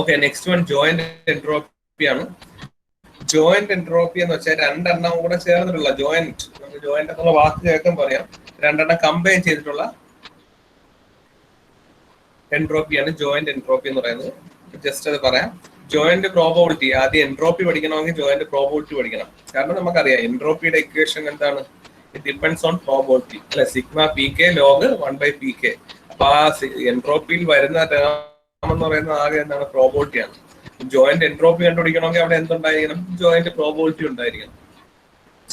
Okay, next one joint entropy ആണ്. Joint entropy എന്ന് വെച്ചാൽ രണ്ടെണ്ണം കൂടെ ചേർന്നിട്ടുള്ള ജോയിന്റ് എന്നുള്ള വാക്ക് കേൾക്കാൻ പറയാം, രണ്ടെണ്ണം കമ്പൈൻ ചെയ്തിട്ടുള്ള എൻട്രോപ്പിയാണ് ജോയിന്റ് എൻട്രോപ്പി എന്ന് പറയുന്നത്. ജസ്റ്റ് അത് പറയാം. ജോയിന്റ് പ്രോബബിലിറ്റി, ആദ്യം എൻട്രോപ്പി പഠിക്കണമെങ്കിൽ ജോയിന്റ് പ്രോബബിലിറ്റി പഠിക്കണം. കാരണം നമുക്കറിയാം എൻട്രോപ്പിയുടെ ഇക്വേഷൻ എന്താണ്, ഇറ്റ് ഡിപ്പെൻഡ്സ് ഓൺ പ്രോബബിലിറ്റി അല്ലെ, sigma P K log 1/pk. അപ്പൊ ആ എൻട്രോപ്പിയിൽ വരുന്ന ടേം എന്ന് പറയുന്നത് ആകെ എന്താണ്, പ്രോബബിലിറ്റി ആണ്. ജോയിന്റ് എൻട്രോപ്പി കണ്ടുപിടിക്കണമെങ്കിൽ അവിടെ എന്തുണ്ടായിരിക്കണം, ജോയിന്റ് പ്രോബബിലിറ്റി ഉണ്ടായിരിക്കണം.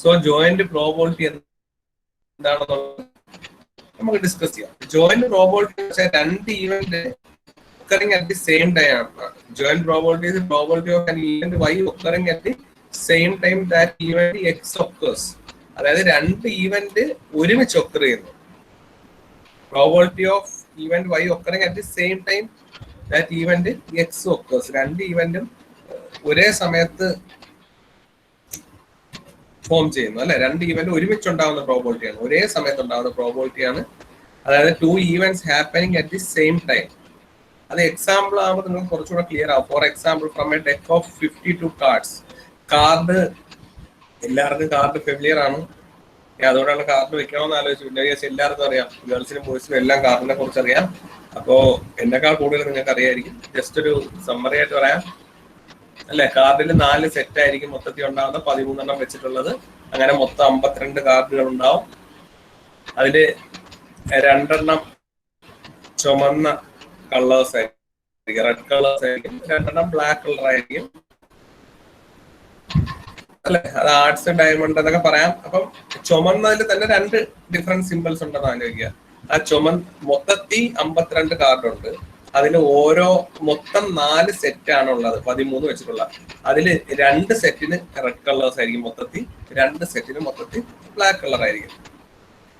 സോ ജോയിന്റ് പ്രോബബിലിറ്റി എന്താണെന്നുള്ളത് നമുക്ക് ഡിസ്കസ് ചെയ്യാം. ജോയിന്റ് പ്രോബബിലിറ്റി വെച്ചാൽ രണ്ട് event occurring at the same time. Joint probability is the probability of an event y occurring at the same time that event x occurs. അതായത് രണ്ട് event ഒരുമിച്ച് occur ചെയ്യുന്നു. Probability of event y occurring at the same time that event x occurs. രണ്ട് ഈവന്റും ഒരേ സമയത്ത് form ചെയ്യുന്നു അല്ലെ, രണ്ട് ഈവന്റ് ഒരുമിച്ച് ഉണ്ടാകുന്ന പ്രോബബിലിറ്റിയാണ്, ഒരേ സമയത്ത് ഉണ്ടാകുന്ന പ്രോബബിലിറ്റിയാണ്. അതായത് two events happening at the same time. അത് എക്സാമ്പിൾ ആകുമ്പോൾ നിങ്ങൾക്ക് കുറച്ചുകൂടെ ക്ലിയർ ആവും. For example, from a deck of 52 cards. Card എല്ലാവർക്കും കാർഡ് ഫെമിലിയർ ആണ്, അതുകൊണ്ടാണ് കാർഡ് വെക്കണമെന്ന് ആലോചിച്ചു. എല്ലാവർക്കും അറിയാം, ഗേൾസിനും ബോയ്സിനും എല്ലാം കാർഡിനെ കുറിച്ച് അറിയാം. അപ്പോ എന്നെക്കാൾ കൂടുതൽ നിങ്ങൾക്ക് അറിയായിരിക്കും. ജസ്റ്റ് ഒരു സമ്മറി ആയിട്ട് പറയാം അല്ലെ. കാർഡിൽ 4 സെറ്റ് ആയിരിക്കും മൊത്തത്തിൽ ഉണ്ടാവുന്ന, 13 വെച്ചിട്ടുള്ളത്. അങ്ങനെ മൊത്തം 52 കാർഡുകൾ ഉണ്ടാവും. അതില് 2 ചുമന്ന കളേഴ്സ് ആയിരിക്കും, റെഡ് കളേഴ്സ് ആയിരിക്കും, 2 ബ്ലാക്ക് കളർ ആയിരിക്കും അല്ലെ. അത് ആർട്സ് ഡയമണ്ട് എന്നൊക്കെ പറയാം. അപ്പം ചുമന്നതിൽ തന്നെ 2 ഡിഫറെന്റ് സിമ്പിൾസ് ഉണ്ടെന്ന് ആലോചിക്കുക. ആ മൊത്തത്തിൽ 52 കാർഡുണ്ട്. അതിൽ ഓരോ മൊത്തം 4 സെറ്റ് ആണ് ഉള്ളത്, 13 വെച്ചിട്ടുള്ള. അതില് 2 സെറ്റിന് റെഡ് കളേഴ്സ് ആയിരിക്കും മൊത്തത്തിൽ, 2 സെറ്റിന് മൊത്തത്തിൽ ബ്ലാക്ക് കളർ ആയിരിക്കും.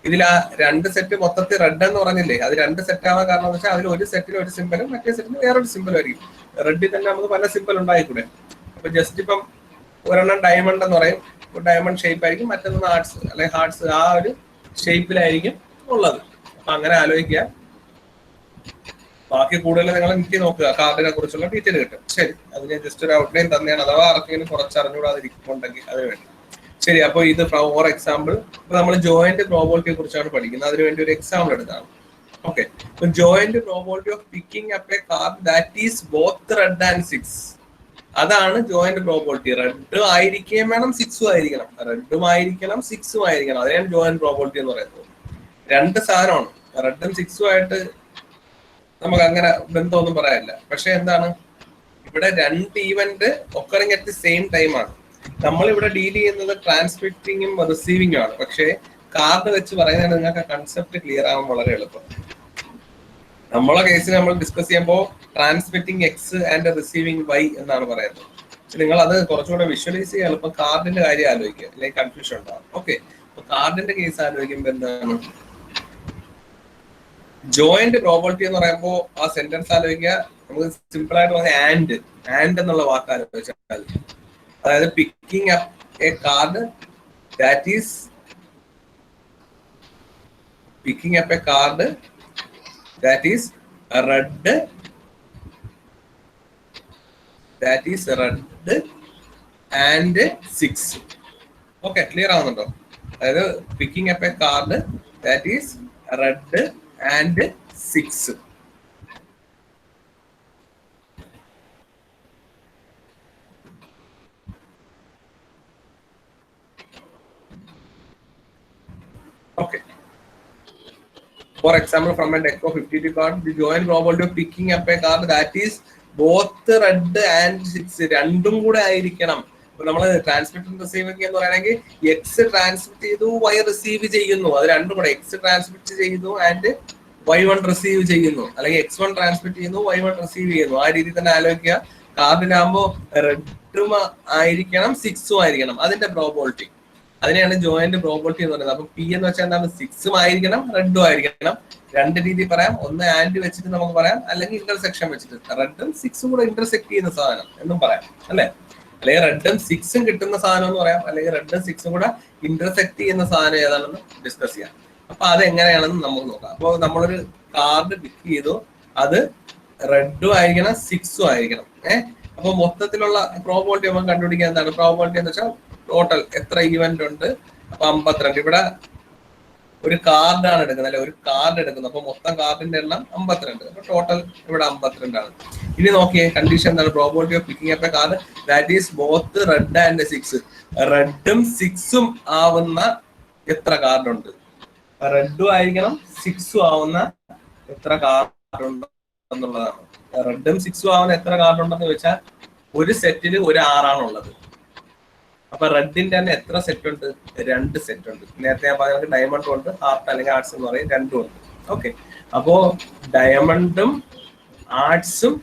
ഇതിൽ ആ 2 സെറ്റ് മൊത്തത്തിൽ റെഡ് എന്ന് പറഞ്ഞില്ലേ, അത് 2 സെറ്റ് ആവാൻ കാരണം എന്ന് വെച്ചാൽ അതിൽ ഒരു സെറ്റിന് ഒരു സിമ്പലും മറ്റേ സെറ്റിന് വേറൊരു സിമ്പലും ആയിരിക്കും. റെഡിൽ തന്നെ നമുക്ക് പല സിമ്പൽ ഉണ്ടായിക്കൂടെ. അപ്പൊ ജസ്റ്റ് ഇപ്പം ഒരെണ്ണം ഡയമണ്ട് എന്ന് പറയും, ഡയമണ്ട് ഷേപ്പ് ആയിരിക്കും, മറ്റൊന്ന് ഹാർട്സ് അല്ലെങ്കിൽ ഹാർട്സ് ആ ഒരു ഷേപ്പിലായിരിക്കും ഉള്ളത്. അപ്പൊ അങ്ങനെ ആലോചിക്കുക. ബാക്കി കൂടുതൽ നിങ്ങൾ എനിക്ക് നോക്കുക, കാർഡിനെ കുറിച്ചുള്ള ഡീറ്റെയിൽ കിട്ടും. ശരി, അത് ഞാൻ ജസ്റ്റ് ഒരു ഔട്ട്ലൈൻ തന്നെയാണ്, അഥവാ ആർക്കെങ്കിലും കുറച്ച് അറിഞ്ഞുകൂടാതിരിക്കുന്നുണ്ടെങ്കിൽ അതിന് വേണ്ടി. ശരി, അപ്പൊ ഇത് ഫോർ എക്സാമ്പിൾ ഇപ്പൊ നമ്മൾ ജോയിന്റ് പ്രോബബിലിറ്റിയെ കുറിച്ചാണ് പഠിക്കുന്നത്. അതിനുവേണ്ടി ഒരു എക്സാമ്പിൾ എടുത്താണ്. Okay, joint probability of picking up a card that is both red and 6. അതാണ് ജോയിന്റ് പ്രോബബിലിറ്റി. റെഡ് ആയിരിക്കുകയും വേണം, 6ഉം ആയിരിക്കണം. റെഡും ആയിരിക്കണം, 6ഉം ആയിരിക്കണം. അതിനാണ് ജോയിന്റ് പ്രോബബിലിറ്റി എന്ന് പറയുന്നത്. 2 സാധനമാണ്, റെഡും 6ഉം ആയിട്ട് നമുക്ക് അങ്ങനെ ബന്ധമൊന്നും പറയാനില്ല. പക്ഷെ എന്താണ്, ഇവിടെ 2 event occurring at the same time ആണ്. നമ്മളിവിടെ ഡീൽ ചെയ്യുന്നത് ട്രാൻസ്മിറ്റിങ്ങും റിസീവിങ്ങും ആണ്. പക്ഷേ കാർഡ് വെച്ച് പറയുന്നത് നിങ്ങൾക്ക് കൺസെപ്റ്റ് ക്ലിയർ ആവാൻ വളരെ എളുപ്പം. നമ്മളെ കേസിൽ നമ്മൾ ഡിസ്കസ് ചെയ്യുമ്പോൾ transmitting X and receiving Y എന്നാണ് പറയുന്നത്. പക്ഷെ നിങ്ങൾ അത് കുറച്ചുകൂടെ വിഷ്വലൈസ് ചെയ്യാൻ എളുപ്പം കാർഡിന്റെ കാര്യം ആലോചിക്കുക, അല്ലെങ്കിൽ കൺഫ്യൂഷൻ ഉണ്ടാവും. ഓക്കെ, അപ്പൊ കാർഡിന്റെ കേസ് ആലോചിക്കുമ്പോൾ എന്താണ്, ജോയിന്റ് പ്രോബബിലിറ്റി എന്ന് പറയുമ്പോൾ ആ സെന്റൻസ് ആലോചിക്കുക. നമുക്ക് സിമ്പിൾ ആയിട്ട് പറഞ്ഞ ആൻഡ് എന്നുള്ള വാക്ക് ആലോചിച്ചാൽ, അതായത് picking up a card that is picking up a card that is red and 6. Okay, clear ആവുന്നുണ്ടോ? അതായത് picking up a card that is red and 6. Okay. For example, from a deck of 52 cards, the joint probability of picking up a card that is both red and 6. രണ്ടും കൂടെ ആയിരിക്കണം. ഇപ്പൊ നമ്മൾ transmit receiving എന്ന് പറയുകയാണെങ്കിൽ X transmit ചെയ്തു, Y receive ചെയ്യുന്നു. അത് രണ്ടും കൂടെ എക്സ് ട്രാൻസ്മിറ്റ് ചെയ്യുന്നു ആൻഡ് y1 റിസീവ് ചെയ്യുന്നു, അല്ലെങ്കിൽ x1 ട്രാൻസ്മിറ്റ് ചെയ്യുന്നു, y1 റിസീവ് ചെയ്യുന്നു. ആ രീതിയിൽ തന്നെ ആലോചിക്കുക. കാർഡിനാകുമ്പോൾ റെഡും ആയിരിക്കണം, 6ഉം ആയിരിക്കണം. അതിന്റെ പ്രോബബിലിറ്റി, അതിനെയാണ് ജോയിന്റ് പ്രോബബിലിറ്റി എന്ന് പറയുന്നത്. അപ്പൊ പി എന്ന് വെച്ചാൽ എന്താണ്, 6ഉം ആയിരിക്കണം, റെഡും ആയിരിക്കണം. 2 രീതി പറയാം. ഒന്ന് ആൻഡ് വെച്ചിട്ട് നമുക്ക് പറയാം, അല്ലെങ്കിൽ ഇന്റർസെക്ഷൻ വെച്ചിട്ട്. റെഡും 6ഉം കൂടെ ഇന്റർസെക്ട് ചെയ്യുന്ന സാധനം എന്നും പറയാം അല്ലെ. അല്ലെങ്കിൽ റെഡും 6ഉം കിട്ടുന്ന സാധനം എന്ന് പറയാം, അല്ലെങ്കിൽ റെഡും 6ഉം കൂടെ ഇന്റർസെക്ട് ചെയ്യുന്ന സാധനം ഏതാണെന്ന് ഡിസ്കസ് ചെയ്യാം. അപ്പൊ അത് എങ്ങനെയാണെന്ന് നമുക്ക് നോക്കാം. അപ്പോൾ നമ്മളൊരു കാർഡ് പിക്ക് ചെയ്തു, അത് റെഡും ആയിരിക്കണം 6ഉം ആയിരിക്കണം. അപ്പൊ മൊത്തത്തിലുള്ള പ്രോബിലിറ്റി നമുക്ക് കണ്ടുപിടിക്കാൻ എന്താണ് പ്രോബിലിറ്റി എന്ന് വെച്ചാൽ ടോട്ടൽ എത്ര ഈവന്റ് ഉണ്ട്. അപ്പൊ 52. ഇവിടെ ഒരു കാർഡാണ് എടുക്കുന്നത് അല്ലെ, ഒരു കാർഡ് എടുക്കുന്നത്. അപ്പൊ മൊത്തം കാർഡിന്റെ എണ്ണം 52. അപ്പൊ ടോട്ടൽ ഇവിടെ 52 ആണ്. ഇനി നോക്കിയേ കണ്ടീഷൻ എന്താണ്, probability of picking up a card that is both red and 6. റെഡും 6ഉം ആവുന്ന എത്ര കാർഡുണ്ട്, റെഡും ആയിരിക്കണം 6ഉം ആവുന്ന എത്ര കാർഡുണ്ട് എന്നുള്ളതാണ്. റെഡും 6ഉം ആവുന്ന എത്ര കാർഡുണ്ടെന്ന് ചോദിച്ചാൽ ഒരു സെറ്റിൽ ഒരു 6ആണുള്ളത്. അപ്പൊ റെഡിന്റെ തന്നെ എത്ര സെറ്റ് ഉണ്ട്, 2 സെറ്റ് ഉണ്ട്. നേരത്തെ ഞാൻ പറഞ്ഞ ഡയമണ്ടും ഉണ്ട്, ഹാർട്ട് അല്ലെങ്കിൽ ആർട്സ് എന്ന് പറയും, രണ്ടും ഉണ്ട്. ഓക്കെ, അപ്പോ ഡയമണ്ടും ആർട്സും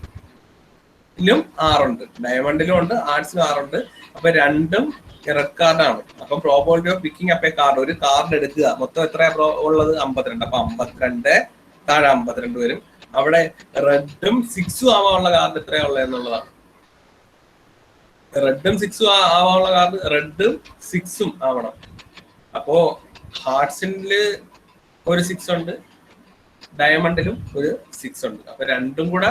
6ഉണ്ട്, ഡയമണ്ടിലും ഉണ്ട് ആർട്സിലും 6ഉണ്ട്. അപ്പൊ രണ്ടും റെഡ് കാർഡാണ്. അപ്പൊ probability of picking up a card, ഒരു കാർഡ് എടുക്കുക, മൊത്തം എത്ര ഉള്ളത് 52. അപ്പൊ 52 താഴെ 52 വരും. അവിടെ റെഡും 6ഉം ആവാനുള്ള കാർഡ് എത്രയാ ഉള്ളത് എന്നുള്ളതാണ്. റെഡും 6ഉം ആവാനുള്ള കാർഡ് റെഡും 6ഉം ആവണം. അപ്പോ ഹാർട്സില് ഒരു 6 ഉണ്ട്, ഡയമണ്ടിലും ഒരു 6 ഉണ്ട്. അപ്പൊ രണ്ടും കൂടെ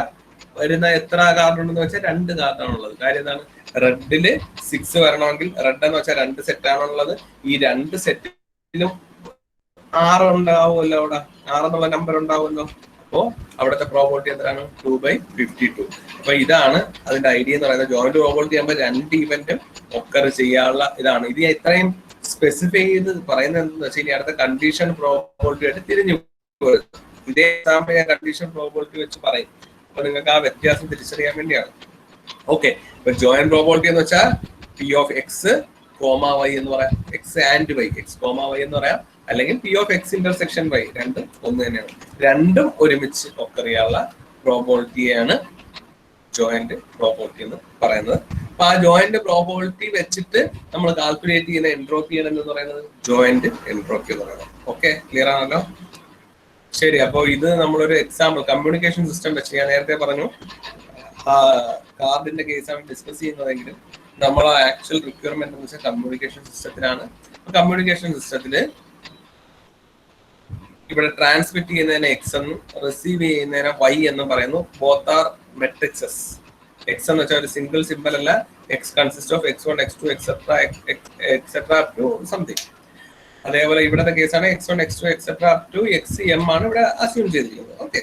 വരുന്ന എത്ര കാർഡ് ഉണ്ടെന്ന് വെച്ചാൽ 2 കാർഡാണുള്ളത്. കാര്യം എന്താണ്, റെഡില് 6 വരണമെങ്കിൽ റെഡ് എന്ന് വെച്ചാൽ 2 സെറ്റ് ആണുള്ളത്. ഈ 2 സെറ്റിലും 6 ഉണ്ടാവുമല്ലോ, അവിടെ 6 എന്നുള്ള നമ്പർ ഉണ്ടാവുമല്ലോ. അപ്പോ അവിടുത്തെ പ്രോബിലിറ്റി എത്രയാണ്, 2/52. അപ്പൊ ഇതാണ് അതിന്റെ ഐഡിയ എന്ന് പറയുന്നത്. ജോയിന്റ് പ്രോബിലിറ്റി ആകുമ്പോൾ 2 ഇവന്റും ഒക്കർ ചെയ്യാനുള്ള ഇതാണ്. ഇത് ഇത്രയും സ്പെസിഫൈ ചെയ്ത് പറയുന്നത് എന്താണെന്ന് വെച്ചാൽ ഇനി അടുത്ത കണ്ടീഷൻ പ്രോബിലിറ്റി ആയിട്ട് തിരിഞ്ഞു പോയത്. ഇതേ എക്സാമ്പിൾ ഞാൻ കണ്ടീഷൻ പ്രോബിലിറ്റി വെച്ച് പറയും. അപ്പൊ നിങ്ങൾക്ക് ആ വ്യത്യാസം തിരിച്ചറിയാൻ വേണ്ടിയാണ്. ഓക്കെ, ഇപ്പൊ ജോയിന്റ് പ്രോബിലിറ്റി എന്ന് വെച്ചാൽ P of X comma Y എന്ന് പറയാം, X and Y, X comma Y എന്ന് പറയാം, അല്ലെങ്കിൽ P of X intersection Y, രണ്ടും ഒന്ന് തന്നെയാണ്. രണ്ടും ഒരുമിച്ച് ഒക്കർ ചെയ്യാനുള്ള പ്രോബിലിറ്റിയാണ് ജോയിന്റ് പ്രോബിലിറ്റി എന്ന് പറയുന്നത്. അപ്പൊ ആ ജോയിന്റ് പ്രോബിലിറ്റി വെച്ചിട്ട് നമ്മൾ കാൽക്കുലേറ്റ് ചെയ്യുന്ന എൻട്രോപ്പിയാണ് എന്ന് പറയുന്നത് ജോയിന്റ് എൻട്രോപ്പി എന്ന് പറയുന്നത്. ഓക്കെ, ക്ലിയർ ആണല്ലോ? ശരി, അപ്പൊ ഇത് നമ്മളൊരു എക്സാമ്പിൾ കമ്മ്യൂണിക്കേഷൻ സിസ്റ്റം വെച്ച്, ഞാൻ നേരത്തെ പറഞ്ഞു കാർഡിന്റെ കേസാണ് ഡിസ്കസ് ചെയ്യുന്നതെങ്കിലും നമ്മൾ ആക്ച്വൽ റിക്വയർമെന്റ് എന്ന് വെച്ചാൽ കമ്മ്യൂണിക്കേഷൻ സിസ്റ്റത്തിനാണ്. കമ്മ്യൂണിക്കേഷൻ സിസ്റ്റത്തില് ഇവിടെ ട്രാൻസ്മിറ്റ് ചെയ്യുന്നതിന് എക്സ് എന്നും റിസീവ് ചെയ്യുന്നതിന് വൈ എന്നും പറയുന്നു. Both are matrixes. എക്സ് എന്ന് വെച്ചാൽ ഒരു സിംഗിൾ സിമ്പിൾ അല്ല, X consist of x1 x2 etcetera up to something. അതേപോലെ ഇവിടുത്തെ കേസാണ് x1 x2 etcetera up to xm ആണ് ഇവിടെ അസ്യൂം ചെയ്തിരിക്കുന്നത്. ഓക്കെ,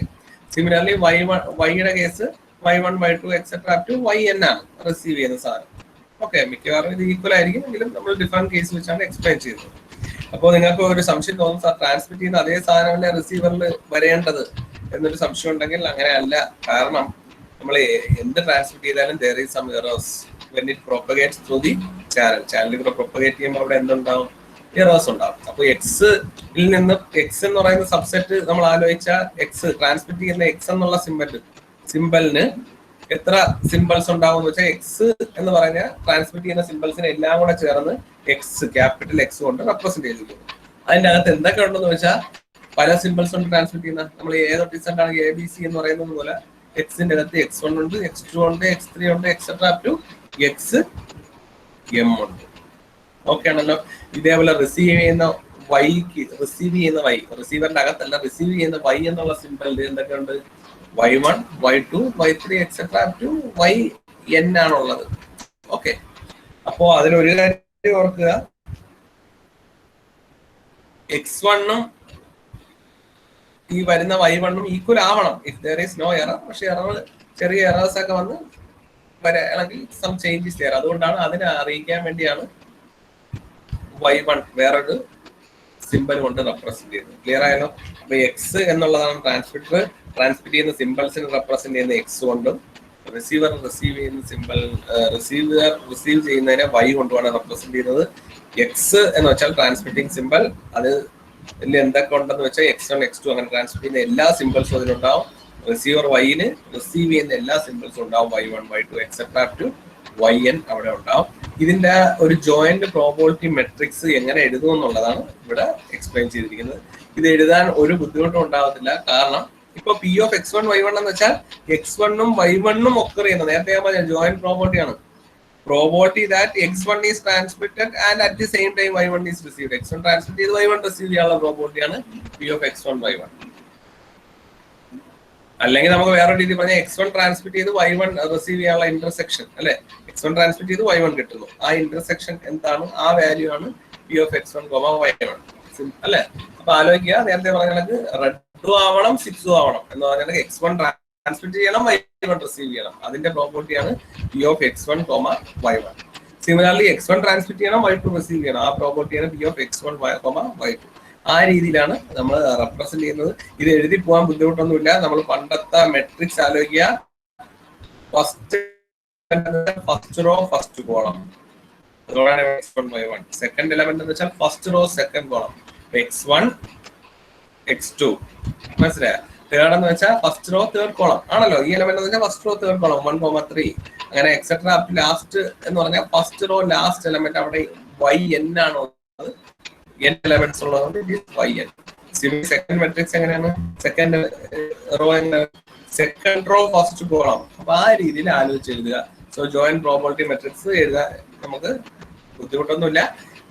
സിമിലർലി വൈയുടെ case y1 y2 etcetera up to yn ആണ് റിസീവ് ചെയ്യുന്ന സാധനം. ഓക്കെ, മിക്കവാറും ഇത് ഈക്വൽ ആയിരിക്കും, എങ്കിലും നമ്മൾ ഡിഫറെന്റ് കേസ് വെച്ചാണ് എക്സ്പ്ലെയിൻ ചെയ്യുന്നത്. അപ്പോൾ നിങ്ങൾക്ക് ഒരു സംശയം തോന്നും, സാർ ട്രാൻസ്മിറ്റ് ചെയ്യുന്ന അതേ സാധനമല്ലേ റിസീവറിൽ വരേണ്ടത് എന്നൊരു സംശയം ഉണ്ടെങ്കിൽ അങ്ങനെയല്ല. കാരണം നമ്മൾ എന്ത് ട്രാൻസ്മിറ്റ് ചെയ്താലും there is some errors when it propagates through the ചാനലിൽ കൂടെ പ്രൊപ്പഗേറ്റ് ചെയ്യുമ്പോൾ അവിടെ എന്തുണ്ടാവും, എറേഴ്സ് ഉണ്ടാവും. അപ്പൊ എക്സിൽ നിന്ന് എക്സ് എന്ന് പറയുന്ന സബ്സെറ്റ് നമ്മൾ ആലോചിച്ച എക്സ് ട്രാൻസ്മിറ്റ് ചെയ്യുന്ന എക്സ് എന്നുള്ള സിമ്പലിന് എത്ര സിമ്പിൾസ് ഉണ്ടാവും എന്ന് വെച്ചാൽ എക്സ് എന്ന് പറഞ്ഞ ട്രാൻസ്മിറ്റ് ചെയ്യുന്ന സിമ്പിൾസിനെ എല്ലാം കൂടെ ചേർന്ന് എക്സ് ക്യാപിറ്റൽ എക്സ് കൊണ്ട് റെപ്രസെന്റ് ചെയ്തിരിക്കുന്നു. അതിന്റെ അകത്ത് എന്തൊക്കെ ഉണ്ടെന്ന് വെച്ചാൽ പല സിമ്പിൾസ് കൊണ്ട് ട്രാൻസ്മിറ്റ് ചെയ്യുന്ന, നമ്മൾ ഏതോ ഡിസെന്റ് ആണ് ABC എന്ന് പറയുന്നത് പോലെ എക്സിന്റെ അകത്ത് x1 ഉണ്ട്, x2 ഉണ്ട്, x3 ഉണ്ട്, എക്സെട്ര അപ് ടു xm ഉണ്ട്. ഓക്കെ ആണല്ലോ? ഇതേപോലെ റിസീവ് ചെയ്യുന്ന റിസീവറിന്റെ അകത്തല്ല, റിസീവ് ചെയ്യുന്ന y എന്നുള്ള സിമ്പിളിൽ എന്തൊക്കെ ഉണ്ട്, y1 y2 y3 etcetera up to yn ആണുള്ളത്. ഓക്കെ, അപ്പോ അതിലൊരു കാര്യം ഓർക്കുക, x1ഉം ഈ വരുന്ന y1ഉം ഈക്വൽ ആവണം if there is no error. പക്ഷെ ചെറിയ എറേഴ്സ് ഒക്കെ വന്ന് വരാണെങ്കിൽ സം ചേഞ്ചസ് ചെയ്യാറ്. അതുകൊണ്ടാണ് അതിനെ അറിയിക്കാൻ വേണ്ടിയാണ് y1 വേറൊരു സിമ്പിൾ കൊണ്ട് റെപ്രസെന്റ് ചെയ്യുന്നത്. ക്ലിയർ ആയാലോ? അപ്പൊ എക്സ് എന്നുള്ളതാണ് ട്രാൻസ്മിറ്റ് ചെയ്യുന്ന സിമ്പിൾസിന് റെപ്രസെന്റ് ചെയ്യുന്ന എക്സ് കൊണ്ടും, റിസീവർ റിസീവ് ചെയ്യുന്നതിനെ y കൊണ്ടുമാണ് റെപ്രസെന്റ് ചെയ്യുന്നത്. എക്സ് എന്ന് വെച്ചാൽ ട്രാൻസ്മിറ്റിംഗ് സിമ്പിൾ, അത് എന്തൊക്കെ ഉണ്ടെന്ന് വെച്ചാൽ x1 x2 അങ്ങനെ ട്രാൻസ്മിറ്റ് ചെയ്യുന്ന എല്ലാ സിമ്പിൾസും അതിലുണ്ടാവും. റിസീവർ വൈന് റിസീവ് ചെയ്യുന്ന എല്ലാ സിമ്പിൾസും ഉണ്ടാവും, y1 y2 etcetera up to yn അവിടെ ഉണ്ടാവും. ഇതിന്റെ ഒരു ജോയിന്റ് പ്രോബിലിറ്റി മെട്രിക്സ് എങ്ങനെ എഴുതും എന്നുള്ളതാണ് ഇവിടെ എക്സ്പ്ലെയിൻ ചെയ്തിരിക്കുന്നത്. ഇത് എഴുതാൻ ഒരു ബുദ്ധിമുട്ടും ഉണ്ടാവത്തില്ല. കാരണം ഇപ്പൊ പി ഓഫ് x1 y1 എന്ന് വെച്ചാൽ x1ഉം y1ഉം ഒക്കർ ചെയ്യുന്നത്, നേരത്തെ ഞാൻ പറഞ്ഞ ജോയിന്റ് പ്രോബിലിറ്റി ആണ്. Probability that x1 is transmitted and at the same time y1 is received. x1 transmit ചെയ്ത് y1 receive ചെയ്യാനുള്ള പ്രോബിലിറ്റി ആണ് p of x1 y1. അല്ലെങ്കിൽ നമുക്ക് വേറെ രീതി പറഞ്ഞാൽ x1 ട്രാൻസ്മിറ്റ് ചെയ്ത് y1 റിസീവ് ചെയ്യാനുള്ള ഇന്റർസെക്ഷൻ അല്ലെ, x1 ട്രാൻസ്മിറ്റ് ചെയ്ത് y1 കിട്ടുന്നു. ആ ഇന്റർസെക്ഷൻ എന്താണ്, ആ വാല്യൂ ആണ് p of x1, y1 അല്ലെ. അപ്പൊ ആലോചിക്കുക, നേരത്തെ പറഞ്ഞ കണക്ക് റെഡും ആവണം 6ഉം ആവണം എന്ന് പറഞ്ഞാൽ x1 ട്രാൻസ്മിറ്റ് ചെയ്യണം, y1 റിസീവ് ചെയ്യണം. അതിന്റെ പ്രോപ്പർട്ടിയാണ് p of x1, y1. Similarly x1 transmit ചെയ്യണം, y2 റിസീവ് ചെയ്യണം. ആ പ്രോപ്പർട്ടിയാണ് p of x1, y2. ആ രീതിയിലാണ് നമ്മൾ റെപ്രസെന്റ് ചെയ്യുന്നത്. ഇത് എഴുതി പോകാൻ ബുദ്ധിമുട്ടൊന്നുമില്ല. നമ്മൾ പണ്ടത്തെ മെട്രിക്സ് ആലോചിക്കുക. ഫസ്റ്റ് റോ ഫസ്റ്റ് കോളം, അതുകൊണ്ടാണ് x1, y1. സെക്കൻഡ് എലമെന്റ് എന്ന് വെച്ചാൽ first row second column, x1 x2. മനസ്സിലായ? തേർഡ് എന്ന് വെച്ചാൽ ഫസ്റ്റ് റോ തേർഡ് കോളം ആണല്ലോ. ഈ എലമെന്റ് എന്ന് വെച്ചാൽ ഫസ്റ്റ് റോ തേർഡ് കോളം 1, 3 അങ്ങനെ എക്സെട്ര അപ് ടു ലാസ്റ്റ് എന്ന് പറഞ്ഞാൽ ഫസ്റ്റ് റോ ലാസ്റ്റ് എലമെന്റ് അവിടെ yn ആണോ n എലമെന്റ്സ് ഉള്ളതുകൊണ്ട് it is yn. Second matrix എങ്ങനെയാണ്, second row second row first column. അപ്പൊ ആ രീതിയിൽ ആലോചിച്ച് എഴുതുക. സോ ജോയിന്റ് പ്രോബബിലിറ്റി മെട്രിക്സ് എഴുതാൻ നമുക്ക് ബുദ്ധിമുട്ടൊന്നുമില്ല.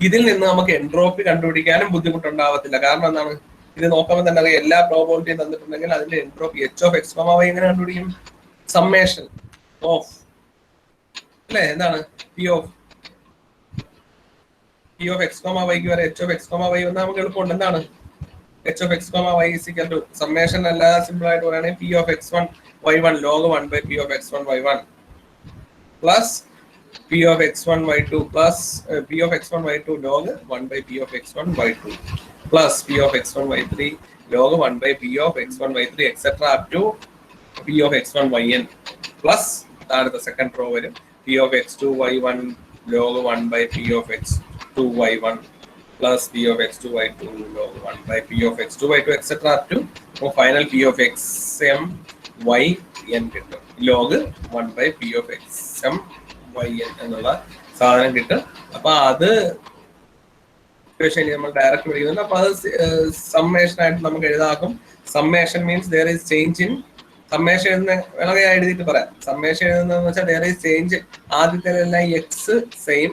ഇതിൽ നിന്ന് നമുക്ക് എൻട്രോപ്പി കണ്ടുപിടിക്കാനും ബുദ്ധിമുട്ടുണ്ടാവത്തില്ല. കാരണം എന്താണ്, ഇത് നോക്കുമ്പോൾ തന്നെ അറിയാം, എല്ലാ പ്രോബബിലിറ്റിയും തന്നിട്ടുണ്ടെങ്കിൽ അതിന്റെ entropy h of x, y എങ്ങനെ കണ്ടുപിടിക്കും? സമ്മേഷൻ ഓഫ് അല്ലെ, എന്താണ് p of x, y വരെ h of x, y വന്നാൽ നമുക്ക് എളുപ്പമുണ്ട്. എന്താണ് h of x, y is equal to summation അല്ല, സിമ്പിൾ ആയിട്ട് പറയുകയാണെങ്കിൽ p of x1, y1 log 1 by p of x1, y1 plus p of x1, y2 plus p of x1, y2 log 1 by p of x1, y2 plus p of x1, y3 log 1 by p of x1, y3 etc. up to p of x1, yn plus the second row വരും p of x2, y1 log 1 by p of x2, y1 plus p of x2, y2 log 1 by p of x2, y2 etc. up to final p of xm, yn കിട്ടും. log 1 by p of xm, yn എന്നുള്ള സാധനം കിട്ടും. അപ്പൊ അത് നമ്മൾ direct പഠിക്കുന്നുണ്ട്. അപ്പൊ അത് സമ്മേഷൻ ആയിട്ട് നമുക്ക് എഴുതാക്കും. Summation means there is change in summation എഴുതുന്ന വേണമെങ്കിൽ എഴുതിയിട്ട് പറയാം. സമ്മേഷൻ എഴുതുന്നതെന്ന് വെച്ചാൽ there is change, ആദ്യത്തെ എല്ലാം X same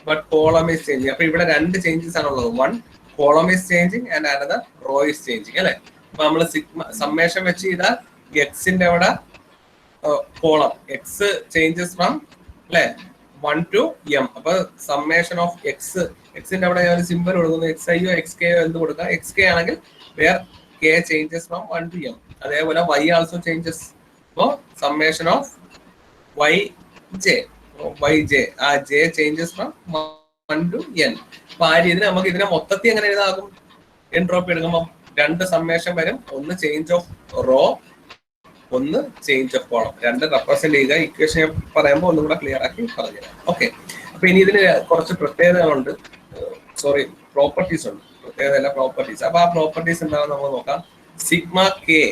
but column is changing. അപ്പൊ ഇവിടെ രണ്ട് ചേഞ്ചസ് ആണുള്ളത്. One column is changing and another row is changing അല്ലെ. അപ്പൊ നമ്മൾ സമ്മേഷൻ വെച്ച് ചെയ്താൽ എക്സിന്റെ അവിടെ കോളം എക്സ് ചേഞ്ചസ് ഫ്രം അല്ലെ 1 to m. അപ്പൊ സമ്മേഷൻ ഓഫ് എക്സ്, എക്സിന്റെ അവിടെ ഞാൻ ഒരു സിമ്പിൾ കൊടുക്കുന്നു, എക്സ് ഐയോ എക്സ് കെയോ എന്ത് കൊടുക്കാം. എക്സ് കെ ആണെങ്കിൽ where K changes from 1 to m. അതേപോലെ y ആൾസോ ചേഞ്ചസ്. അപ്പോ സമ്മേഷൻ ഓഫ് y j, ആ j changes from 1 to n. അപ്പൊ ആ രീതിയിൽ നമുക്ക് ഇതിനെ മൊത്തത്തിൽ എങ്ങനെ എഴുതാകും? എൻട്രോപ്പി എടുക്കുമ്പോൾ രണ്ട് സമ്മേഷൻ വരും. ഒന്ന് ചേഞ്ച് ഓഫ് റോ, ഒന്ന് ചേഞ്ച് ഓഫ് കോളം. രണ്ട് റെപ്രസെന്റ് ചെയ്യുക. ഇക്വേഷൻ പറയുമ്പോൾ ഒന്നും കൂടെ ക്ലിയർ ആക്കി പറഞ്ഞുതരാം. ഓക്കെ. അപ്പൊ ഇനി ഇതിന് കുറച്ച് പ്രത്യേകതകളുണ്ട്, സോറി പ്രോപ്പർട്ടീസ് ഉണ്ട്. പ്രത്യേകത പ്രോപ്പർട്ടീസ്. അപ്പൊ ആ പ്രോപ്പർട്ടീസ് എന്താണെന്ന് നമുക്ക് നോക്കാം. സിഗ്മ കെ,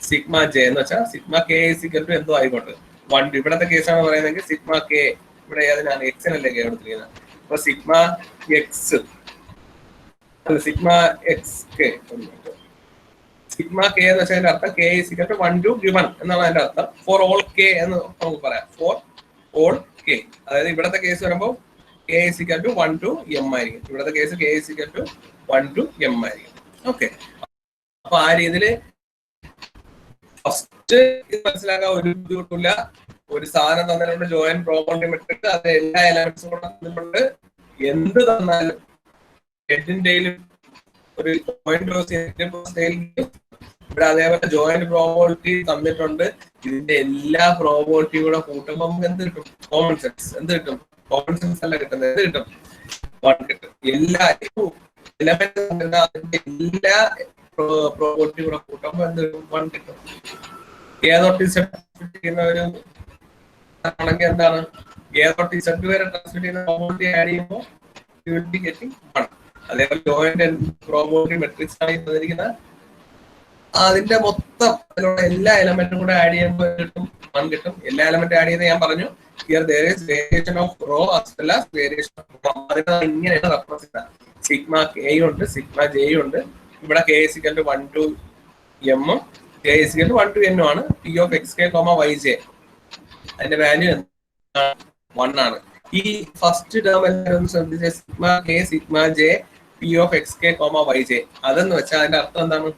സിഗ്മ ജെ എന്ന് വെച്ചാൽ സിഗ്മ കെ ഈക്വൽ ടു എന്തോ ആയിക്കോട്ടെ 1. ഇവിടത്തെ കേസാണ് പറയുന്നതെങ്കിൽ സിഗ്മ കെ, ഇവിടെ ഏതിനാണ് എക്സിനല്ലേ കെ കൊടുത്തിരിക്കുന്നത്. അപ്പൊ സിഗ്മ എക്സ് അല്ല sigma X K, sigma K എന്ന് വെച്ചാൽ അതിന്റെ അർത്ഥം K is equal to 1 to given എന്നാണ് അതിന്റെ അർത്ഥം. ഫോർ ഓൾ കെ എന്ന് നമുക്ക് പറയാം. ഫോർ ഓൾ കെ, അതായത് ഇവിടത്തെ കേസ് വരുമ്പോൾ K is equal to 1 to m ആയിരിക്കും. ഇവിടത്തെ case K is equal to 1 to m ആയിരിക്കും. ഓക്കെ. അപ്പൊ ആ രീതിയിൽ ഫസ്റ്റ് ഇത് മനസ്സിലാക്കാൻ ഒരു ബുദ്ധിമുട്ടില്ല. ഒരു സാധനം തന്നിട്ടുണ്ട്, ജോയിന്റ് പ്രോബബിലിറ്റി മെട്രിക്, അത് എല്ലാ എലമെന്റ്സും കൂടെ തന്നിട്ടുണ്ട്. എന്ത് തന്നാലും ഹെഡിന്റെയിലും ഒരു ഇവിടെ അതേപോലെ ജോയിന്റ് പ്രോബബിലിറ്റി തന്നിട്ടുണ്ട്. ഇതിന്റെ എല്ലാ പ്രോബബിലിറ്റിയും കൂടെ കൂട്ടുമ്പോൾ നമുക്ക് എന്ത് കിട്ടും? Common sense. എന്ത് കിട്ടും? കോമൺ സെൻസ് അല്ല കിട്ടുന്നത്. എന്ത് കിട്ടും? 1 കിട്ടും. എല്ലാ എലമെന്റ് അതിന്റെ എല്ലാ പ്രോബബിലിറ്റി കൂടെ കൂട്ടുമ്പോൾ എന്ത് കിട്ടും? 1 കിട്ടും. ഏതൊട്ടി സെറ്റ് ചെയ്യുന്ന ഒരു ആണെങ്കിൽ എന്താണ് ഏതൊട്ടി സെറ്റ് വരെ ട്രാൻസ്മിറ്റ് ചെയ്യുന്ന പ്രോബബിലിറ്റി ആഡ് ചെയ്യുമ്പോൾ യു വിൽ ബി ഗെറ്റിംഗ് 1. അതേപോലെ ജോയിന്റ് പ്രോബബിലിറ്റി മെട്രിക്സ് ആണ് തന്നിരിക്കുന്നത്. അതിന്റെ മൊത്തം അതിലുള്ള എല്ലാ എലമെന്റും കൂടെ ആഡ് ചെയ്യുമ്പോൾ കിട്ടും 1 കിട്ടും. എല്ലാ എലമെന്റും ആഡ് ചെയ്ത് ഞാൻ പറഞ്ഞു here there is variation of row as well as variation of column. അതിനെ ഇങ്ങനെയാണ് റെപ്രസെന്റ്. സിഗ്മ കെ ഉണ്ട്, സിഗ്മ ജെ ഉണ്ട്. ഇവിടെ K is equal to 1 to m ഉം K is equal to 1 to n ആണ്. P of X K comma Y J അതിന്റെ value 1 ആണ്. ഈ ഫസ്റ്റ് ടേം എല്ലാവരും ശ്രദ്ധിച്ച sigma K sigma J P of X K comma Y J, അതെന്ന് വെച്ചാൽ അതിന്റെ അർത്ഥം എന്താണ്?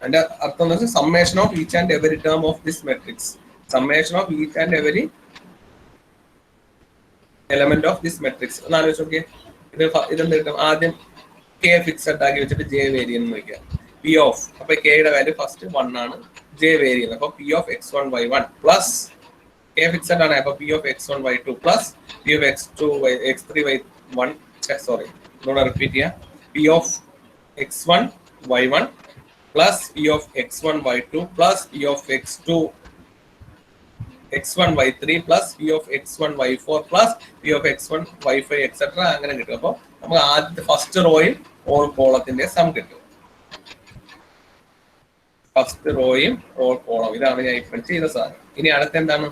അതിന്റെ അർത്ഥം എന്ന് വെച്ചാൽ summation of each and every term of this matrix. Summation of each and every element of this matrix. ഒന്ന് ആലോചിച്ച് നോക്കിയേ. ഇതെന്ത് കിട്ടും? ആദ്യം കെ ഫിക്സഡ് ആക്കി വെച്ചിട്ട് ജെ വേരിയൻ എന്ന് വെക്കുക. പി ഓഫ്, അപ്പൊ കെയുടെ വാല്യൂ ഫസ്റ്റ് 1 ആണ്, ജെ വേരിയൻ. അപ്പൊ P of x1 y1 plus K fixed ആണ്, അപ്പൊ P of x1 y2 plus P of x3 y1. Sorry, ഒന്നുകൂടെ റിപ്പീറ്റ് ചെയ്യാം. P of x1 y1 plus P of x1 y2 plus P of x1 y3 plus P of x1 y4 plus P of x1 y5 etcetera അങ്ങനെ കിട്ടും. അപ്പൊ നമുക്ക് ആദ്യത്തെ first റോയും all കോളത്തിന്റെ some കിട്ടും. First റോയും all column, ഇതാണ് ഞാൻ ഇപ്പം ചെയ്ത സാധനം. ഇനി അടുത്ത എന്താണ്?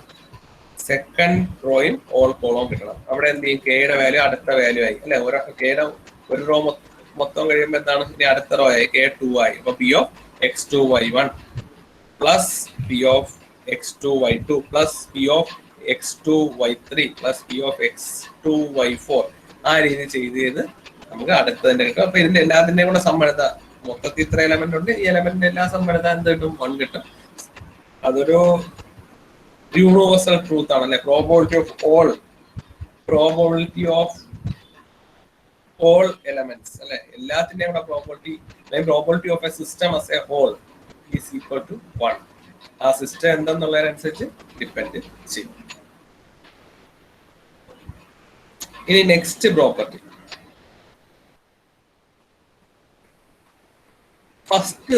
സെക്കൻഡ് റോയും ഓൾ കോളവും കിട്ടണം. അവിടെ എന്ത് ചെയ്യും? കെയുടെ വാല്യൂ അടുത്ത വാല്യൂ ആയി അല്ലെ. കെയുടെ ഒരു റോ മൊത്തം കഴിയുമ്പോൾ എന്താണ്? ഇനി അടുത്ത റോ ആയി, k2 ആയി. അപ്പൊ P of x2 y1 plus P of x2 y2 plus P of x2 y3 plus P of x2 y4. ആ രീതി ചെയ്ത് നമുക്ക് അടുത്തതിന്റെ കിട്ടും. അപ്പൊ ഇതിന്റെ എല്ലാത്തിന്റെയും കൂടെ സമ്മേളത മൊത്തത്തിൽ ഇത്ര എലമെന്റ് ഉണ്ട്. ഈ എലമെന്റിന്റെ എല്ലാ സമ്മേളത എന്ത് കിട്ടും? 1 കിട്ടും. അതൊരു യൂണിവേഴ്സൽ ട്രൂത്ത് ആണല്ലേ. പ്രോബബിലിറ്റി ഓഫ് ഓൾ എലമെന്റ്സ് അല്ലെ. എല്ലാത്തിന്റെയും കൂടെ probability of a system as a whole is equal to 1. ആ സിസ്റ്റം എന്തെന്നുള്ളതിനനുസരിച്ച് ഡിപ്പെൻഡ് ചെയ്യും. ഇനി നെക്സ്റ്റ് പ്രോപ്പർട്ടി, ഫസ്റ്റ്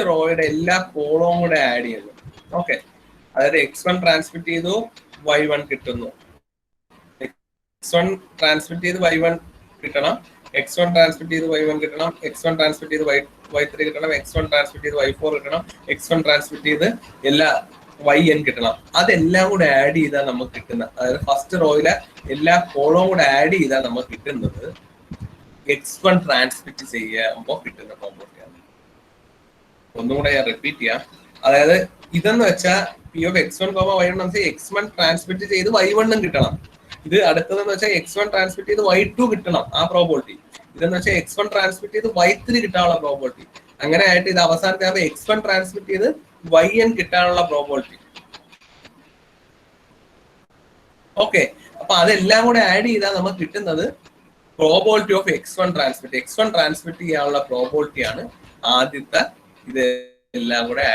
റോയുടെ എല്ലാ കോളവും കൂടെ ആഡ് ചെയ്യുന്നു. ഓക്കെ, അതായത് x1 ട്രാൻസ്മിറ്റ് ചെയ്തു y1 കിട്ടുന്നു, x1 ട്രാൻസ്മിറ്റ് ചെയ്ത് y1 കിട്ടണം, x1 ട്രാൻസ്മിറ്റ് ചെയ്ത് y1 കിട്ടണം, x1 ട്രാൻസ്മിറ്റ് ചെയ്ത് y3 കിട്ടണം, x1 ട്രാൻസ്മിറ്റ് ചെയ്ത് y4 കിട്ടണം, x1 ട്രാൻസ്മിറ്റ് ചെയ്ത് എല്ലാ yn കിട്ടണം. അതെല്ലാം കൂടെ ആഡ് ചെയ്താൽ നമുക്ക് കിട്ടുന്ന, അതായത് ഫസ്റ്റ് റോയിലെ എല്ലാ കോളവും കൂടെ ആഡ് ചെയ്താൽ നമുക്ക് കിട്ടുന്നത് x1 ട്രാൻസ്മിറ്റ് ചെയ്യുമ്പോൾ കിട്ടുന്ന പ്രോപ്പർട്ടിയാണ്. ഒന്നുകൂടെ ഞാൻ റിപ്പീറ്റ് ചെയ്യാം. അതായത് ഇതെന്ന് വെച്ചാൽ P of x1 y1 x1 transmit ചെയ്ത് y1 കിട്ടണം. ഇത് അടുത്തതെന്ന് വെച്ചാൽ x1 ട്രാൻസ്മിറ്റ് ചെയ്ത് y2 കിട്ടണം, ആ പ്രോബിലിറ്റി. ഇതെന്ന് വെച്ചാൽ x1 ട്രാൻസ്മിറ്റ് ചെയ്ത് y3 കിട്ടാനുള്ള പ്രോബിലിറ്റി. അങ്ങനെ ആയിട്ട് ഇത് അവസാനത്തെ x1 ട്രാൻസ്മിറ്റ് ചെയ്ത് yn കിട്ടാനുള്ള പ്രോബിലിറ്റി. ഓക്കെ, അപ്പൊ അതെല്ലാം കൂടെ ആഡ് ചെയ്താൽ നമുക്ക് കിട്ടുന്നത് probability of x1 transmit. x1 transmit ചെയ്യാനുള്ള പ്രോബിലിറ്റി ആണ് ആദ്യത്തെ. ഇത് എല്ലാം കൂടെ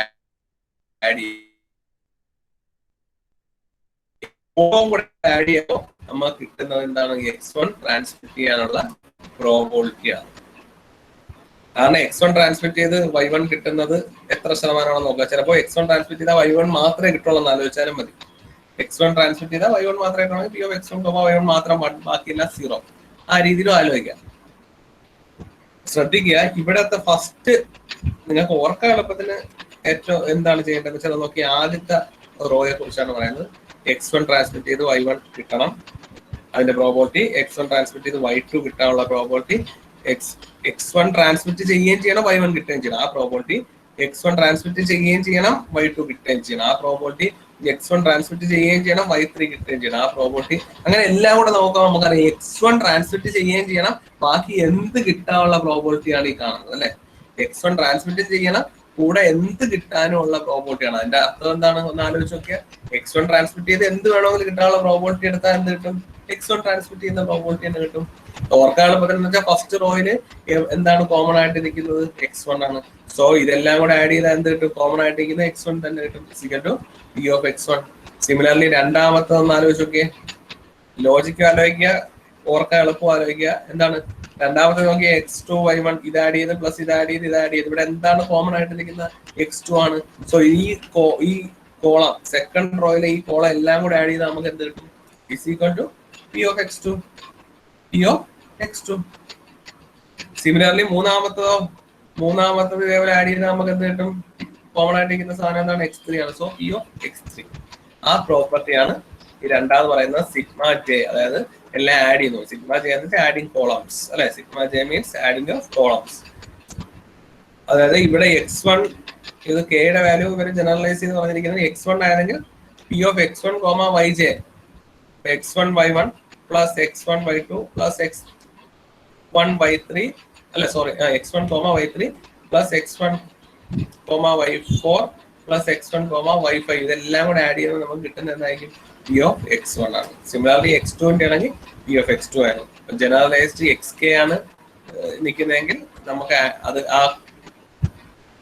ആഡ് ചെയ്യുമ്പോൾ നമുക്ക് കിട്ടുന്നത് എന്താണ്? x1 ട്രാൻസ്മിറ്റ് ചെയ്യാനുള്ള പ്രോബിലിറ്റി ആണ്. കാരണം x1 ട്രാൻസ്മിറ്റ് ചെയ്ത് y1 കിട്ടുന്നത് എത്ര ശതമാനമാണെന്ന് നോക്കുക. ചിലപ്പോൾ x1 ട്രാൻസ്മിറ്റ് ചെയ്താൽ y1 മാത്രമേ കിട്ടുള്ളൂ എന്ന് ആലോചിച്ചാലും മതി. x1 ട്രാൻസ്മിറ്റ് ചെയ്താൽ y1 മാത്രമേ കിട്ടണമെങ്കിൽ പി ഓഫ് x1 y1 മാത്രം, ബാക്കിയെല്ലാം 0. ആ രീതിയിലും ആലോചിക്കാം. ശ്രദ്ധിക്കുക, ഇവിടത്തെ ഫസ്റ്റ് നിങ്ങൾക്ക് ഓർക്കാൻ എളുപ്പത്തിന് ഏറ്റവും എന്താണ് ചെയ്യേണ്ടത് വെച്ചാൽ നോക്കി. ആദ്യത്തെ റോയെ കുറിച്ചാണ് പറയുന്നത്. x1 ട്രാൻസ്മിറ്റ് ചെയ്ത് y1 കിട്ടണം, അതിന്റെ പ്രോബിലിറ്റി. x1 ട്രാൻസ്മിറ്റ് ചെയ്ത് y2 കിട്ടാനുള്ള പ്രോബിലിറ്റി. x1 ട്രാൻസ്മിറ്റ് ചെയ്യുകയും ചെയ്യണം, y1 കിട്ടുകയും ചെയ്യണം, ആ പ്രോബിലിറ്റി. x1 ട്രാൻസ്മിറ്റ് ചെയ്യുകയും ചെയ്യണം, y2 കിട്ടുകയും ചെയ്യണം, ആ പ്രോബിലിറ്റി. x1 ട്രാൻസ്മിറ്റ് ചെയ്യുകയും ചെയ്യണം, y3 കിട്ടുകയും ചെയ്യണം, ആ പ്രോബിലിറ്റി. അങ്ങനെ എല്ലാം കൂടെ നോക്കാം. നമുക്കറിയാം x1 ട്രാൻസ്മിറ്റ് ചെയ്യുകയും ചെയ്യണം, ബാക്കി എന്ത് കിട്ടാനുള്ള പ്രോബിലിറ്റിയാണ് ഈ കാണുന്നത് അല്ലെ. x1 ട്രാൻസ്മിറ്റ് ചെയ്യണം, കൂടെ എന്ത് കിട്ടാനുള്ള പ്രോബിലിറ്റിയാണ്. അതിന്റെ അർത്ഥം എന്താണ് ഒന്ന് ആലോചിച്ച് നോക്കിയാൽ, x1 ട്രാൻസ്മിറ്റ് ചെയ്ത് എന്ത് വേണമെങ്കിലും കിട്ടാനുള്ള പ്രോബിലിറ്റി എടുത്താൽ എന്ത് കിട്ടും? x1 ട്രാൻസ്മിറ്റ് ചെയ്യുന്ന പ്രോബിലിറ്റി തന്നെ കിട്ടും. ഓർക്കാനുള്ള വെച്ചാൽ ഫസ്റ്റ് റോയില് എന്താണ് കോമൺ ആയിട്ട് നിൽക്കുന്നത്? x1 ആണ്. സോ ഇതെല്ലാം കൂടെ ആഡ് ചെയ്താൽ എന്ത് കിട്ടും? കോമൺ ആയിട്ട് നിൽക്കുന്നത് x1 തന്നെ കിട്ടും. p of x1. സിമിലർലി രണ്ടാമത്തെ ഒന്ന് ആലോചിച്ച് നോക്കിയേ. ലോജിക്ക് ആലോചിക്കുക, ഓർക്കാൻ എളുപ്പം ആലോചിക്കുക. എന്താണ് രണ്ടാമത്തെ നോക്കിയാൽ x2 y1 ഇത് ആഡ് ചെയ്ത് പ്ലസ് ഇത് ആഡ് ചെയ്ത് ഇത് ആഡ് ചെയ്ത് ഇവിടെ എന്താണ് കോമൺ ആയിട്ട് നിൽക്കുന്നത്? x2 ആണ്. സോ ഈ കോളം സെക്കൻഡ് റോയിലെ ഈ കോളം എല്ലാം കൂടെ ആഡ് ചെയ്താൽ നമുക്ക് എന്ത് കിട്ടും? is equal to p of x2. p of x2. Similarly മൂന്നാമത്തത് ഇതേപോലെ ആഡ് ചെയ്താൽ നമുക്ക് എന്ത് കിട്ടും? കോമൺ ആയിട്ട് ഇരിക്കുന്ന സാധനം എന്താണ്? x3 ആണ്. So p of x3. ആ പ്രോപ്പർട്ടിയാണ് ഈ രണ്ടാമത് പറയുന്നത് സിഗ്മ ജെ. അതായത് എല്ലാം ആഡ് ചെയ്യുന്നു. സിഗ്മ ജെ എന്ന് വെച്ചാൽ ആഡിങ് കോളംസ് അല്ലെ. Sigma J means adding of columns. അതായത് ഇവിടെ x1 ഇത് കെയുടെ വാല്യൂ ഇവര് ജനറലൈസ് ചെയ്ത് പറഞ്ഞിരിക്കുന്നത് x1 ആണെങ്കിൽ p of x1, yj x1 y1 plus x1 y2 plus y3 അല്ല sorry x1, y3 plus x1, y4 plus x1, y5 ഇതെല്ലാം കൂടെ ആഡ് ചെയ്യുമ്പോൾ നമുക്ക് കിട്ടുന്ന എന്തായിരിക്കും p of x1 ആണ്. സിമിലർലി x2 ആണെങ്കിൽ p of x2 ആണ്. ജനറലൈസ്ഡ് xk ആണ് നിൽക്കുന്നതെങ്കിൽ നമുക്ക് അത് ആ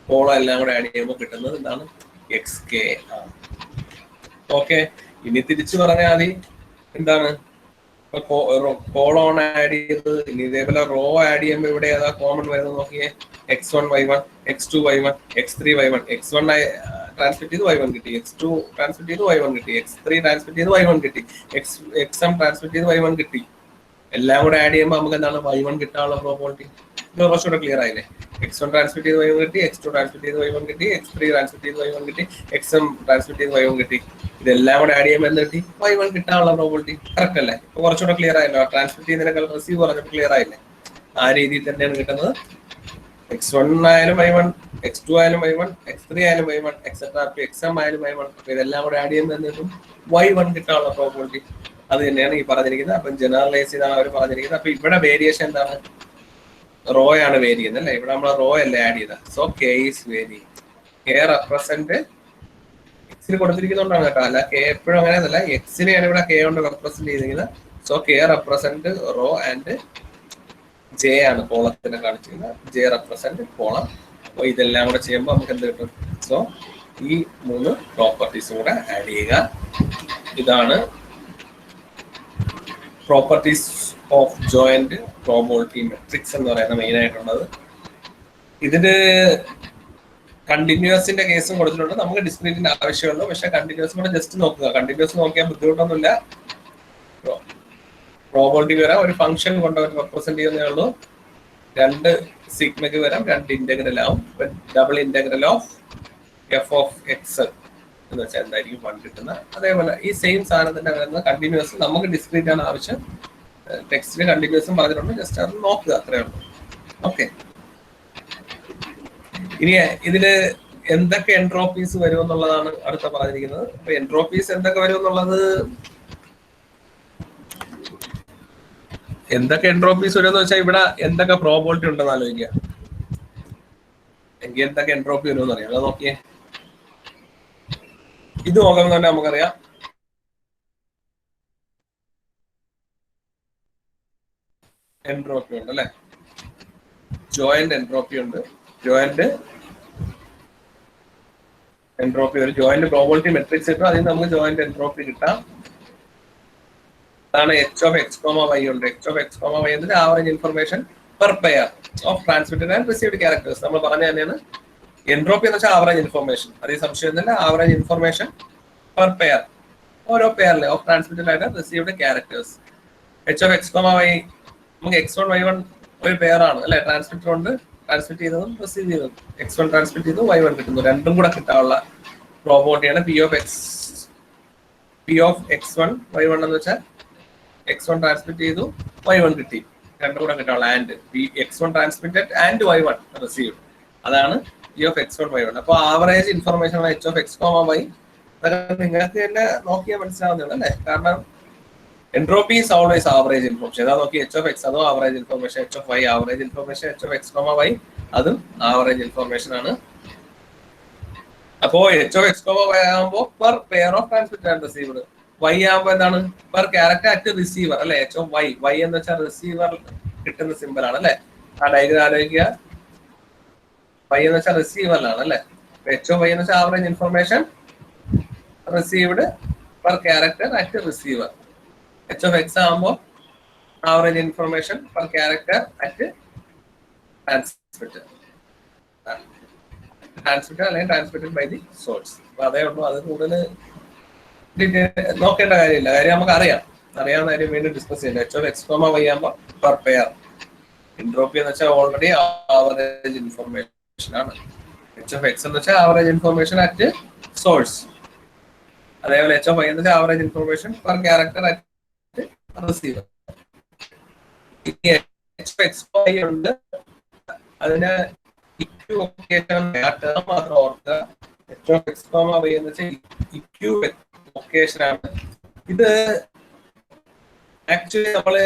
കോളം എല്ലാം കൂടെ ആഡ് ചെയ്യുമ്പോൾ കിട്ടുന്നത് എന്താണ് xk ആണ്. ഓക്കെ, ഇനി തിരിച്ചു പറഞ്ഞാൽ മതി എന്താണ് കോളോൺ ആഡ് ചെയ്ത് ഇനി ഇതേപോലെ റോ ആഡ് ചെയ്യുമ്പോൾ ഇവിടെ ഏതാ കോമൺ വരുന്നത് നോക്കിയേ. x1 y1, x2 y1, x3 y1, x1 transmit ചെയ്ത് y1 കിട്ടി, x2 ട്രാൻസ്മിറ്റ് ചെയ്ത് y1 കിട്ടി, x3 ട്രാൻസ്മിറ്റ് ചെയ്ത് y1 കിട്ടി, xm ട്രാൻസ്മിറ്റ് ചെയ്ത് y1 കിട്ടി. എല്ലാം കൂടെ ആഡ് ചെയ്യുമ്പോൾ നമുക്ക് എന്താണ് y1 കിട്ടാനുള്ള പ്രോബിലിറ്റി ഇത് കുറച്ചുകൂടെ ക്ലിയർ ആയില്ലേ. x1 ട്രാൻസ്മിറ്റ് ചെയ്ത് y1 കിട്ടി, x2 ട്രാൻസ്മിറ്റ് ചെയ്ത് y1 കിട്ടി, x3 ട്രാൻസ്മിറ്റ് ചെയ്ത് y1 കിട്ടി, xm ട്രാൻസ്മിറ്റ് ചെയ്ത് y1 കിട്ടി. ഇതെല്ലാം കൂടെ ആഡ് ചെയ്യുമ്പോൾ എന്ത് കിട്ടി y1 കിട്ടാനുള്ള പ്രോബിലിറ്റി. കറക്റ്റ് അല്ലേ? ഇപ്പൊ കുറച്ചുകൂടെ ക്ലിയർ ആയല്ലോ. ട്രാൻസ്മിറ്റ് ചെയ്യുന്നതിനേക്കാൾ റിസീവ് പറഞ്ഞപ്പോൾ ക്ലിയർ ആയില്ലേ. ആ രീതിയിൽ തന്നെയാണ് കിട്ടുന്നത്. x1 ആയാലും y1, x2 ആയാലും y1, x3 ആയാലും y1, എക്സെട്രാ xm ആയാലും y1. അപ്പൊ ഇതെല്ലാം കൂടെ ആഡ് ചെയ്യുമ്പോൾ എന്ത് കിട്ടും y1 കിട്ടാനുള്ള പ്രോബിലിറ്റി. അത് തന്നെയാണ് ഈ പറഞ്ഞിരിക്കുന്നത്. അപ്പം ജനറലൈസ് ചെയ്താണ് അവർ പറഞ്ഞിരിക്കുന്നത്. അപ്പൊ ഇവിടെ വേരിയേഷൻ എന്താണ് റോ ആണ് വേരി ചെയ്യുന്നത് അല്ലെ. ഇവിടെ നമ്മൾ റോ അല്ലേ ആഡ് ചെയ്ത. So K is very. K represent എക്സിന് കൊടുത്തിരിക്കുന്നതുകൊണ്ടാണ് കേട്ടോ, അല്ല കെ എപ്പോഴും അങ്ങനെയല്ല. എക്സിനെയാണ് ഇവിടെ കെ കൊണ്ട് റെപ്രസെന്റ് ചെയ്തിരിക്കുന്നത്. So K represent row and J ആണ് കോളത്തിനെ കാണിച്ചിരിക്കുന്നത്. J represent column. അപ്പൊ ഇതെല്ലാം കൂടെ ചെയ്യുമ്പോൾ നമുക്ക് എന്ത് കിട്ടും? സോ ഈ 3 പ്രോപ്പർട്ടീസും കൂടെ ആഡ് ചെയ്യുക. ഇതാണ് properties of joint probability matrix എന്ന് പറയുന്ന മെയിൻ ആയിട്ടുള്ളത്. ഇതിന് കണ്ടിന്യൂസിന്റെ കേസും കൊടുത്തിട്ടുണ്ട്. നമുക്ക് ഡിസ്ക്രീറ്റിന്റെ ആവശ്യമുള്ളൂ. പക്ഷെ കണ്ടിന്യൂസ് കൂടെ ജസ്റ്റ് നോക്കുക. കണ്ടിന്യൂസ് നോക്കിയാൽ ബുദ്ധിമുട്ടൊന്നുമില്ല. പ്രോബബിലിറ്റി വരാം ഒരു ഫംഗ്ഷൻ കൊണ്ട് അവർ റെപ്രസെന്റ് ചെയ്യുന്നേ ഉള്ളൂ. 2 സിഗ്മയ്ക്ക് വരാം, 2 ഇന്റഗ്രൽ ആവും. Double integral of F of X എന്ന് വെച്ചാൽ എന്തായിരിക്കും 1 കിട്ടുന്നത്. അതേപോലെ ഈ സെയിം സാധനത്തിന്റെ വരുന്ന കണ്ടിന്യൂസ് നമുക്ക് ഡിസ്ക്രീറ്റ് ആണ് ആവശ്യം. ടെക്സ്റ്റിന് കണ്ടിന്യൂസും പറഞ്ഞിട്ടുണ്ട്. ജസ്റ്റ് അത് നോക്കുക, അത്രേ ഉള്ളൂ. ഓക്കെ, ഇനി ഇതില് എന്തൊക്കെ എൻട്രോപ്പീസ് വരും എന്നുള്ളതാണ് അടുത്ത പറഞ്ഞിരിക്കുന്നത്. അപ്പൊ എൻട്രോപ്പീസ് എന്തൊക്കെ വരും എന്നുള്ളത്, എന്തൊക്കെ എൻട്രോപ്പീസ് വരും എന്ന് വെച്ചാൽ ഇവിടെ എന്തൊക്കെ പ്രോബിലിറ്റി ഉണ്ടെന്ന് ആലോചിക്കുക. എങ്കിൽ എന്തൊക്കെ എൻട്രോപ്പി വരുമെന്ന് അറിയാം. അത് നോക്കിയേ. ഇത് നോക്കുമ്പോൾ തന്നെ നമുക്കറിയാം എൻട്രോപ്പി ഉണ്ട് അല്ലെ. ജോയിന്റ് എൻട്രോപ്പി ഉണ്ട്. ജോയിന്റ് എൻട്രോപ്പി ഒരു ജോയിന്റ് പ്രോബിലിറ്റി മെട്രിക്സ് കിട്ടും. അതിന് നമുക്ക് ജോയിന്റ് എൻട്രോപ്പി കിട്ടാം. അതാണ് h of x, y ഉണ്ട്. h of x, y എന്നത് average information per pair of transmitted and received characters. നമ്മൾ പറഞ്ഞ തന്നെയാണ് എൻട്രോപ്പി എന്ന് വെച്ചാൽ ആവറേജ് ഇൻഫർമേഷൻ. അതേ സംശയം ഒന്നുമില്ല. ആവറേജ് ഇൻഫർമേഷൻ പെർ പെയർ, ഓരോ പെയറിലെ of transmitted and received characters. h of x, y നമുക്ക് x1, y1 ഒരു പെയർ ആണ് അല്ലെ. ട്രാൻസ്മിറ്റർ കൊണ്ട് ട്രാൻസ്മിറ്റ് ചെയ്തതും റിസീവ് ചെയ്തതും. x1 ട്രാൻസ്മിറ്റ് ചെയ്തു, y1 കിട്ടുന്നു. രണ്ടും കൂടെ കിട്ടാനുള്ള പ്രോബബിലിറ്റിയാണ് p of x1, y1 എന്ന് വെച്ചാൽ x1 ട്രാൻസ്മിറ്റ് ചെയ്തു, y1 കിട്ടി. രണ്ടും കൂടെ കിട്ടാനുള്ള and x1 transmitted and y1 receive. അതാണ് p of x1, y1. അപ്പൊ ആവറേജ് ഇൻഫർമേഷൻ ആണ് h of x, y. അതൊക്കെ നിങ്ങൾക്ക് തന്നെ നോക്കിയാൽ മനസ്സിലാവുന്നുള്ളൂ അല്ലെ. കാരണം entropy is always average information. അതാ നോക്കി h of x അതും average information, h of y average information, h of x, y അതും ആവറേജ് ഇൻഫർമേഷൻ ആണ്. അപ്പോ h of x, y ആകുമ്പോൾ per pair of transmitted and received. y ആകുമ്പോൾ എന്താണ് per character at receiver അല്ലെ. h of y എന്ന് വെച്ചാൽ receiver കിട്ടുന്ന സിമ്പിൾ ആണ് അല്ലെ. ആ ഡയഗ്രാം ആലോചിക്കുക. y എന്ന് വെച്ചാൽ റിസീവറിലാണ് അല്ലെ. h of y എന്ന് വെച്ചാൽ average information received per character at receiver. h of x ആകുമ്പോൾ average information per character at transmitter അല്ലെങ്കിൽ ട്രാൻസ്മിറ്റഡ് ബൈ ദി സോഴ്സ്. അപ്പൊ അതേ ഉള്ളൂ. അത് കൂടുതൽ നോക്കേണ്ട കാര്യമില്ല. കാര്യം നമുക്ക് അറിയാവുന്ന കാര്യം വീണ്ടും ഡിസ്കസ് ചെയ്യില്ല. h of x, y ആകുമ്പോൾ പെർ പെയർ. എൻട്രോപ്പി എന്ന് വെച്ചാൽ ഓൾറെഡി ആവറേജ് ഇൻഫർമേഷൻ ആണ്. h of x എന്ന് വെച്ചാൽ ആവറേജ് ഇൻഫർമേഷൻ അറ്റ് സോഴ്സ്. അതേപോലെ h of y എന്ന് വെച്ചാൽ average information per character at receiver. h of x, y ഉണ്ട്. അതിന് ഇക്വിവൊക്കേഷൻ ടേം മാത്രം ഓർക്കുക. h of x, y എന്ന് വെച്ചാൽ ഇക്വിവൊക്കേഷൻ ആണ്. ഇത് ആക്ച്വലി നമ്മള്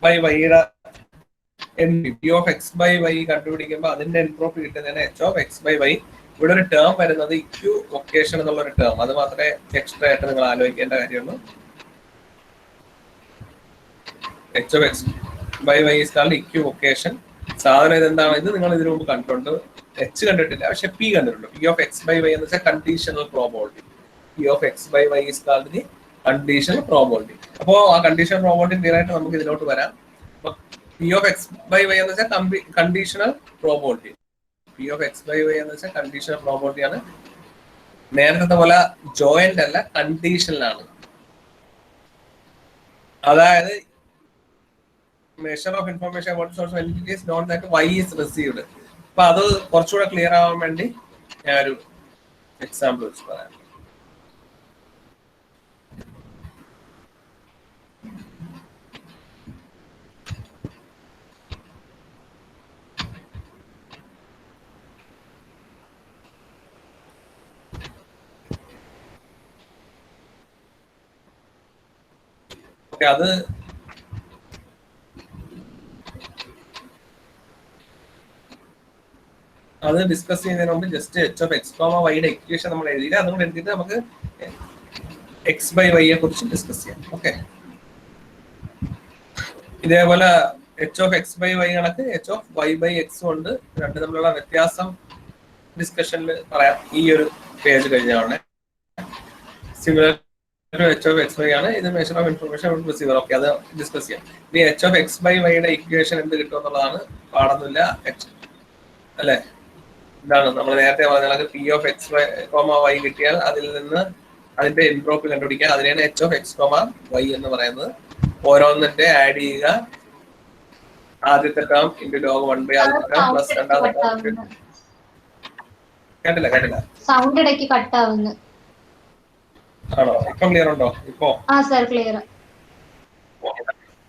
y യുടെ P of X by Y കണ്ടുപിടിക്കുമ്പോൾ അതിന്റെ എൻട്രോപ്പി കിട്ടുന്നതിന് H of X by Y. ഇവിടെ ഒരു ടേം വരുന്നത് ഇക്യു ഒക്കേഷൻ എന്നുള്ള ഒരു ടേം, അത് മാത്രമേ എക്സ്ട്രാ ആയിട്ട് നിങ്ങൾ ആലോചിക്കേണ്ട കാര്യമുള്ളൂ. H of X by Y is called equation. സാധനം ഇതെന്താണ്? ഇത് നിങ്ങൾ ഇതിനു മുമ്പ് കണ്ടിട്ടുണ്ട്, എച്ച് കണ്ടിട്ടില്ല, പക്ഷെ പി കണ്ടിട്ടുണ്ട്. P of X by Y എന്ന് വെച്ചാൽ conditional probability. P of X by Y is called the conditional probability. അപ്പോൾ ആ കണ്ടീഷണൽ പ്രോബബിലിറ്റി ക്ലിയർ ആയിട്ട് നമുക്ക് ഇതിലോട്ട് വരാം. P of X by Y എന്ന് വെച്ചാൽ conditional probability. P of X by Y എന്ന് വെച്ചാൽ കണ്ടീഷണൽ പ്രോബബിലിറ്റി ആണ്. നേരത്തെ പോലെ ജോയിന്റ് അല്ല, കണ്ടീഷണലാണ്. അതായത് measure of information about source of entity is not that y is received. അപ്പൊ അത് കുറച്ചുകൂടെ ക്ലിയർ ആവാൻ വേണ്ടി ഞാനൊരു എക്സാമ്പിൾ വെച്ച് പറയാം. അത് അത് ഡിസ്കസ് ചെയ്യുന്നതിന് മുമ്പ് just H of X comma വൈയുടെ ഇക്വേഷൻ നമ്മൾ എഴുതിയില്ല, അതുകൊണ്ട് എഴുതിയിട്ട് നമുക്ക് എക്സ് ബൈ വൈയെ കുറിച്ച് ഡിസ്കസ് ചെയ്യാം. ഓക്കെ, ഇതേപോലെ H of X by Y കണക്ക് എച്ച് ഓഫ് വൈ ബൈ എക്സും ഉണ്ട്. രണ്ട് തമ്മിലുള്ള വ്യത്യാസം ഡിസ്കഷനിൽ പറയാം ഈ ഒരു പേജ് കഴിഞ്ഞാണ്. Similar to H of X Y ആണ് ഇത്. Measure of information receiver. Okay, അത് ഡിസ്കസ് ചെയ്യാം. ഇനി എച്ച് ഓഫ് എക്സ് ബൈ വൈയുടെ ഇക്വേഷൻ എന്ത് കിട്ടും എന്നുള്ളതാണ്. പാടുന്നില്ല അല്ലെ? ഇതാണ് നമ്മൾ നേരത്തെ പറഞ്ഞ P of X comma Y കിട്ടിയാൽ അതിൽ നിന്ന് അതിന്റെ എൻട്രോപ്പി കണ്ടുപിടിക്കുക. അതിനെയാണ് H of X comma Y എന്ന് പറയുന്നത്. ഓരോന്നിന്റെ ആഡ് ചെയ്യുക. ആദ്യത്തെ ടേം ഇൻറ്റു ലോഗ് 1 ആദ്യത്തെ ടേം പ്ലസ് രണ്ടാമത്തെ ടേം. കേട്ടില്ല സൗണ്ട് ഇടയ്ക്ക് കട്ട് ആവുന്നു. ആണോ? ഇപ്പം ക്ലിയർ ഉണ്ടോ? ഇപ്പോ ക്ലിയർ.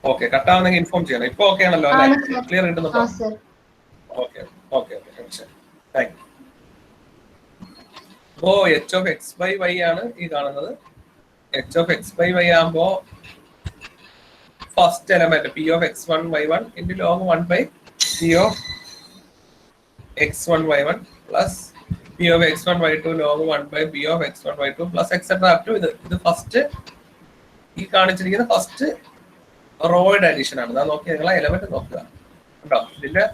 ഓക്കെ, കട്ടാവുന്നെങ്കിൽ ഇൻഫോം ചെയ്യണം. ഇപ്പൊ ഓക്കെ ആണല്ലോ അല്ലെ? ക്ലിയർ കിട്ടുന്നുണ്ടോ? ഓക്കെ ഓക്കെ ഓക്കെ, ശരി, താങ്ക് യു. അപ്പോ H of X by Y ആണ് ഈ കാണുന്നത്. H of X by Y ആകുമ്പോ first element P of X one Y one into log 1 by P of X one Y one plus P of X one Y two log 1 by P of X one Y two plus etcetera up to ഇത് first ഈ കാണിച്ചിരിക്കുന്ന first റോയുടെ addition ആണ്. അത് നോക്കി നിങ്ങളെ element നോക്കുക കേട്ടോ. ഇതിന്റെ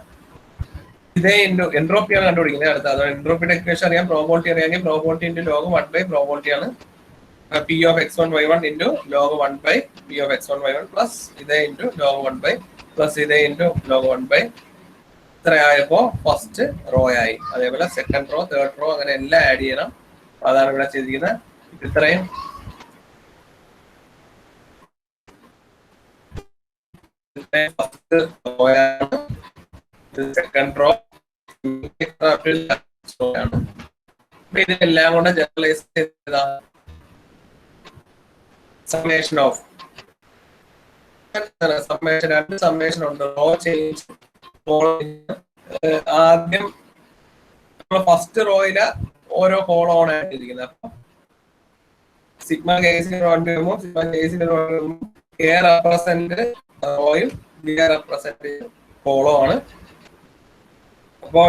ഇതേ എൻട്രോപ്പിയാണ് കണ്ടുപിടിക്കുന്നത്. അടുത്ത അത് എൻട്രോപ്പിയുടെ ഇക്വേഷൻ അറിയാം, പ്രോബബിലിറ്റി അറിയാമെങ്കിൽ probability into log 1 by probability ആണ് P of X one Y one into log 1 by P of X one Y one plus ഇതേ ഇൻറ്റു ലോഗ് 1 ബൈ പ്ലസ് ഇതേ ഇൻറ്റു ലോഗ് 1 ബൈ. ഇത്രയായപ്പോ ഫസ്റ്റ് റോ ആയി. അതേപോലെ second row, third row, അങ്ങനെ എല്ലാം add ചെയ്യണം. അതാണ് ഇവിടെ ചെയ്തിരിക്കുന്നത്. ഇത്രയും ഫസ്റ്റ് റോ ആണ്, സെക്കൻഡ് റോ ആണ്. ഇതെല്ലാം കൂടെ ജനറലൈസ് ചെയ്തതാണ് സമ്മേഷൻ ഓഫ് സമ്മേഷൻ. രണ്ട് സമ്മേഷൻ ഉണ്ട്. Row change. ആദ്യം നമ്മൾ ഫസ്റ്റ് റോയില് ഓരോ കോളം ഓൺ ആയിട്ടിരിക്കുന്നത്. അപ്പൊ സിഗ്മ കേസിന് സിഗ്മ കേസിന് കെ റെപ്രസെന്റ് റോയും ബി റെപ്രസെന്റ് കോളം ആണ്. അപ്പോ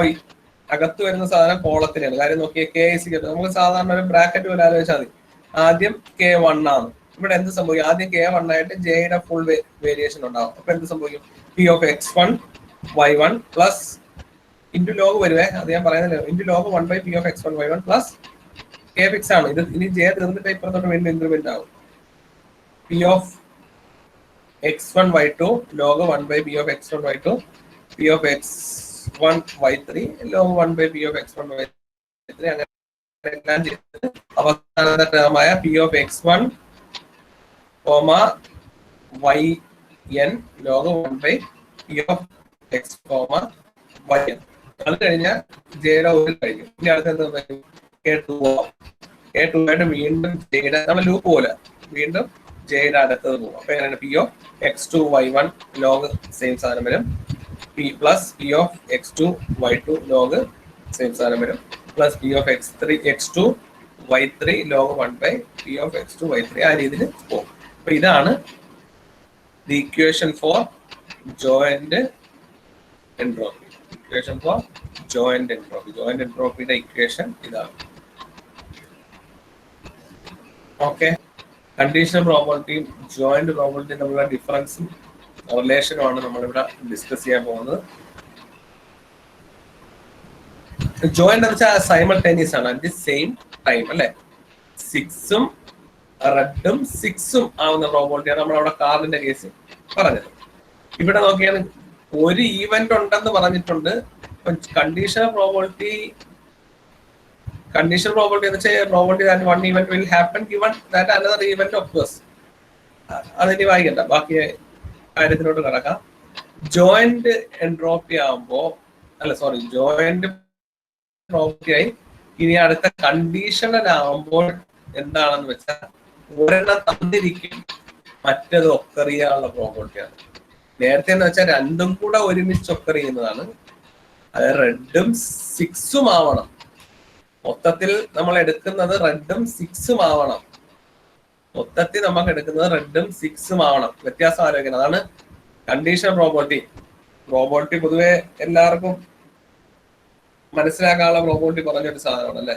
അകത്ത് വരുന്ന സാധനം കോളത്തിനാണ്. കാര്യം നോക്കിയാൽ കെ നമുക്ക് സാധാരണ ഒരു ബ്രാക്കറ്റ് പോലെ ആലോചിച്ചാൽ മതി. ആദ്യം K1 ആണ്. ഇവിടെ എന്ത് സംഭവിക്കും? ആദ്യം K1 ആയിട്ട് ജെയുടെ ഫുൾ വേരിയേഷൻ ഉണ്ടാവും. അപ്പൊ എന്ത് സംഭവിക്കും? P of x1 y1 plus into log വരുവേ, അത് ഞാൻ പറയുന്നില്ല, into log 1 by P of x1 y1 plus K fix ആണ്. ഇത് ഇനി ജെ തീർന്നിട്ട് ഇപ്പുറത്തോട്ട് വീണ്ടും ഇൻക്രിമെന്റ് ആവും. P of x1 y2 log 1 by P of x1 y2 P of x1 y3 log 1 by P of x1 y3 അങ്ങനെ എല്ലാം ചെയ്തിട്ട് അവസാനത്തെ ടേമായ P of x1 comma yn log 1 by P of x comma yn. അത് കഴിഞ്ഞാൽ ജെയുടെ ഒരു കഴിഞ്ഞു. ഇനി അടുത്ത K2 K2 ആയിട്ട് വീണ്ടും ജെയുടെ നമ്മൾ ലൂപ്പ് പോലെ വീണ്ടും ജെയുടെ അടുത്തത് പോകും. അപ്പൊ എങ്ങനെയാണ്? P of x2 y1 log same സാധനം വരും. P plus P of x2 y2 log same സാധനം വരും. Plus P of x2 y3 log 1 by P of x2 y3. ആ രീതിയിൽ പോകും. അപ്പൊ ഇതാണ് the equation for joint entropy. Equation for joint entropy. Joint എൻട്രോപ്പിയുടെ ഇക്വേഷൻ ഇതാണ്. ഓക്കെ, കണ്ടീഷണൽ പ്രോബബിലിറ്റിയും ജോയിന്റ് പ്രോബബിലിറ്റിയും തമ്മിലുള്ള ഡിഫറൻസും റിലേഷനുമാണ് നമ്മളിവിടെ ഡിസ്കസ് ചെയ്യാൻ പോകുന്നത്. ജോയിന്റ് എന്ന് വെച്ചാൽ സൈമൾട്ടേനിയസ് ആണ്, അറ്റ് ദി സെയിം ടൈം അല്ലെ. 6ഉം റെഡും 6ഉം ആവുന്ന പ്രോബബിലിറ്റിയാണ് നമ്മളവിടെ കാറിന്റെ കേസ് പറഞ്ഞത്. ഇവിടെ നോക്കിയാൽ ഒരു ഈവന്റ് ഉണ്ടെന്ന് പറഞ്ഞിട്ടുണ്ട്. കണ്ടീഷണൽ പ്രോബബിലിറ്റി എന്ന് വെച്ചാൽ probability that one event will happen given that another event occurs. അതിനി വായിക്കണ്ട, ബാക്കി കാര്യത്തിലോട്ട് കിടക്കാം. ജോയിന്റ് എൻട്രോപ്പി ആവുമ്പോ ജോയിന്റ് പ്രോബബിലിറ്റി ആയി. ഇനി അടുത്ത കണ്ടീഷണൽ ആവുമ്പോൾ എന്താണെന്ന് വെച്ചാൽ ഒരെണ്ണം തന്നിരിക്കും, മറ്റത് ഒക്കർ ചെയ്യാനുള്ള പ്രോബബിലിറ്റിയാണ്. നേരത്തെ എന്ന് വെച്ചാൽ രണ്ടും കൂടെ ഒരുമിച്ച് ഒക്കർ ചെയ്യുന്നതാണ്. അതായത് റെഡും 6ഉം ആവണം. മൊത്തത്തിൽ നമ്മൾ എടുക്കുന്നത് റെഡും 6ഉം ആവണം. മൊത്തത്തിൽ നമുക്ക് എടുക്കുന്നത് റെഡും 6ഉം ആവണം. വ്യത്യാസം ആലോചിക്കണം. അതാണ് കണ്ടീഷണൽ പ്രോബബിലിറ്റി. പ്രോബബിലിറ്റി പൊതുവെ എല്ലാവർക്കും മനസ്സിലാക്കാനുള്ള പ്രോബബിലിറ്റി കുറഞ്ഞൊരു സാധനമാണ് അല്ലെ.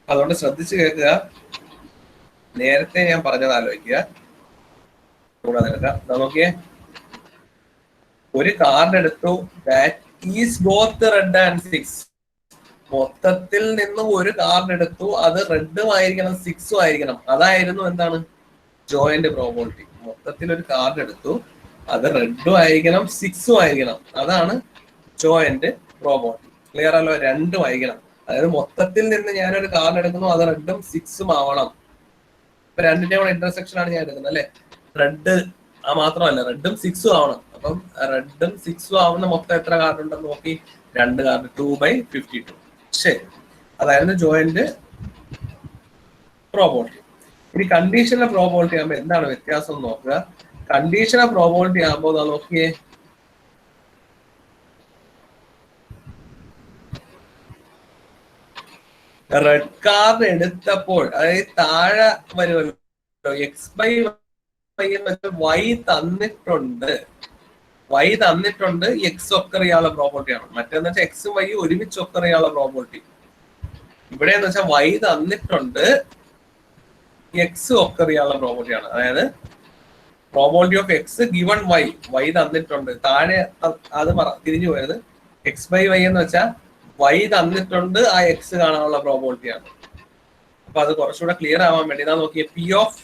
അതുകൊണ്ട് ശ്രദ്ധിച്ചു കേൾക്കുക. നേരത്തെ ഞാൻ പറഞ്ഞത് ആലോചിക്കുക. കൂടെ നിൽക്കാം. നോക്കിയേ, ഒരു കാർഡ് എടുത്തു, that is both red and 6. മൊത്തത്തിൽ നിന്നും ഒരു കാർഡ് എടുത്തു, അത് റെഡും ആയിരിക്കണം 6ഉം ആയിരിക്കണം. അതായിരുന്നു എന്താണ് ജോയിന്റ് പ്രോബബിലിറ്റി. മൊത്തത്തിൽ ഒരു കാർഡ് എടുത്തു, അത് റെഡും ആയിരിക്കണം 6ഉം ആയിരിക്കണം. അതാണ് ജോയിന്റ് പ്രോബബിലിറ്റി. ക്ലിയർ അല്ലോ? രണ്ടും ആയിരിക്കണം. അതായത് മൊത്തത്തിൽ നിന്ന് ഞാനൊരു കാർഡ് എടുക്കുന്നു, അത് റെഡും 6ഉം ആവണം. ഇപ്പൊ രണ്ടിന്റെ കൂടെ ഇന്റർസെക്ഷൻ ആണ് ഞാൻ എടുക്കുന്നത് അല്ലെ. റെഡ് മാത്രമല്ല, റെഡും 6ഉം ആവണം. അപ്പം റെഡും 6ഉം ആവുന്ന മൊത്തം എത്ര കാർഡ് ഉണ്ടെന്ന് നോക്കി. 2 കാർഡ്, 2/52. ശരി, അതായിരുന്നു ജോയിന്റ് പ്രോബബിലിറ്റി. ഇനി കണ്ടീഷണൽ പ്രോബബിലിറ്റി ആകുമ്പോൾ എന്താണ് വ്യത്യാസം എന്ന് നോക്കുക. കണ്ടീഷണൽ പ്രോബബിലിറ്റി ആകുമ്പോൾ നോക്കിയേ, റെഡ് കാർഡ് എടുത്തപ്പോൾ, അതായത് താഴെ വരുമല്ലോ x/y എന്ന് വെച്ചാൽ y തന്നിട്ടുണ്ട്, എക്സ് ഒക്കർ ചെയ്യാനുള്ള പ്രോപ്പർട്ടിയാണ്. മറ്റേന്ന് വെച്ചാൽ എക്സും വൈ ഒരുമിച്ച് ഒക്കർ ചെയ്യാനുള്ള പ്രോപ്പർട്ടി. ഇവിടെ എന്ന് വെച്ചാൽ y തന്നിട്ടുണ്ട്, എക്സ് ഒക്കർ ചെയ്യാനുള്ള പ്രോപ്പർട്ടിയാണ്. അതായത് probability of X given Y തന്നിട്ടുണ്ട്. താഴെ അത് തിരിഞ്ഞു പോയത് x/y എന്ന് വെച്ചാൽ y തന്നിട്ടുണ്ട്, ആ എക്സ് കാണാനുള്ള പ്രോബബിലിറ്റിയാണ്. അപ്പൊ അത് കുറച്ചുകൂടെ ക്ലിയർ ആവാൻ വേണ്ടി ഞാൻ നോക്കിയ P ഓഫ്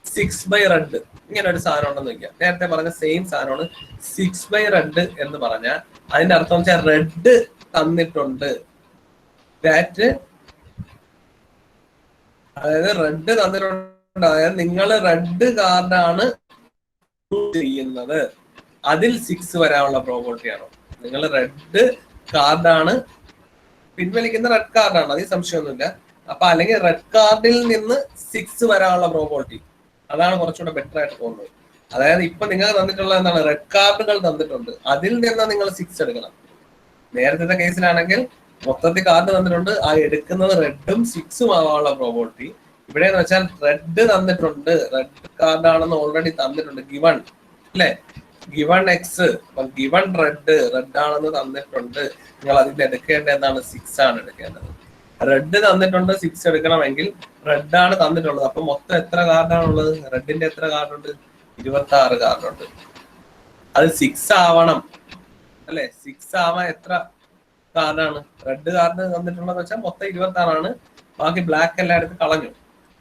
6/red ഇങ്ങനെ ഒരു സാധനം ഉണ്ടെന്ന് നോക്കിയാൽ, നേരത്തെ പറഞ്ഞ സെയിം സാധനമാണ് 6/red എന്ന് പറഞ്ഞാൽ അതിന്റെ അർത്ഥം വെച്ചാൽ റെഡ് തന്നിട്ടുണ്ട്. അതായത് റെഡ് തന്നിട്ടുണ്ട്, അതായത് നിങ്ങൾ റെഡ് കാർഡാണ് ചെയ്യുന്നത്, അതിൽ 6 വരാനുള്ള പ്രോബബിലിറ്റിയാണോ. നിങ്ങൾ റെഡ് കാർഡാണ് പിൻവലിക്കുന്ന, റെഡ് കാർഡാണ്, അതിൽ സംശയമൊന്നുമില്ല. അപ്പൊ അല്ലെങ്കിൽ റെഡ് കാർഡിൽ നിന്ന് 6 വരാനുള്ള പ്രോബബിലിറ്റി, അതാണ് കുറച്ചുകൂടെ ബെറ്റർ ആയിട്ട് തോന്നുന്നത്. അതായത് ഇപ്പൊ നിങ്ങൾ തന്നിട്ടുള്ള എന്താണ്, റെഡ് കാർഡുകൾ തന്നിട്ടുണ്ട്, അതിൽ നിന്ന് നിങ്ങൾ 6 എടുക്കണം. നേരത്തെ കേസിലാണെങ്കിൽ മൊത്തത്തിൽ കാർഡ് തന്നിട്ടുണ്ട്, ആ എടുക്കുന്നത് റെഡും 6ഉം ആവാനുള്ള പ്രോബബിലിറ്റി. ഇവിടെ എന്ന് വെച്ചാൽ റെഡ് തന്നിട്ടുണ്ട്, റെഡ് കാർഡാണെന്ന് ഓൾറെഡി തന്നിട്ടുണ്ട്, ഗിവൺ അല്ലെ, ഗിവൺ എക്സ്, ഗിവൺ റെഡ് ആണെന്ന് തന്നിട്ടുണ്ട്. നിങ്ങൾ അതിൽ എടുക്കേണ്ട എന്താണ്, 6 ആണ് എടുക്കേണ്ടത്. റെഡ് തന്നിട്ടുണ്ട്, 6 എടുക്കണമെങ്കിൽ റെഡ് ആണ് തന്നിട്ടുള്ളത്. അപ്പൊ മൊത്തം എത്ര കാർഡാണുള്ളത്, റെഡിന്റെ എത്ര കാർഡുണ്ട്, 26 കാർഡുണ്ട്. അത് 6 ആവണം അല്ലെ. 6 ആവാൻ എത്ര കാർഡാണ്, റെഡ് കാർഡ് തന്നിട്ടുള്ളതെന്ന് വെച്ചാൽ മൊത്തം 26 ആണ്. ബാക്കി ബ്ലാക്ക് എല്ലാം എടുത്ത് കളഞ്ഞു.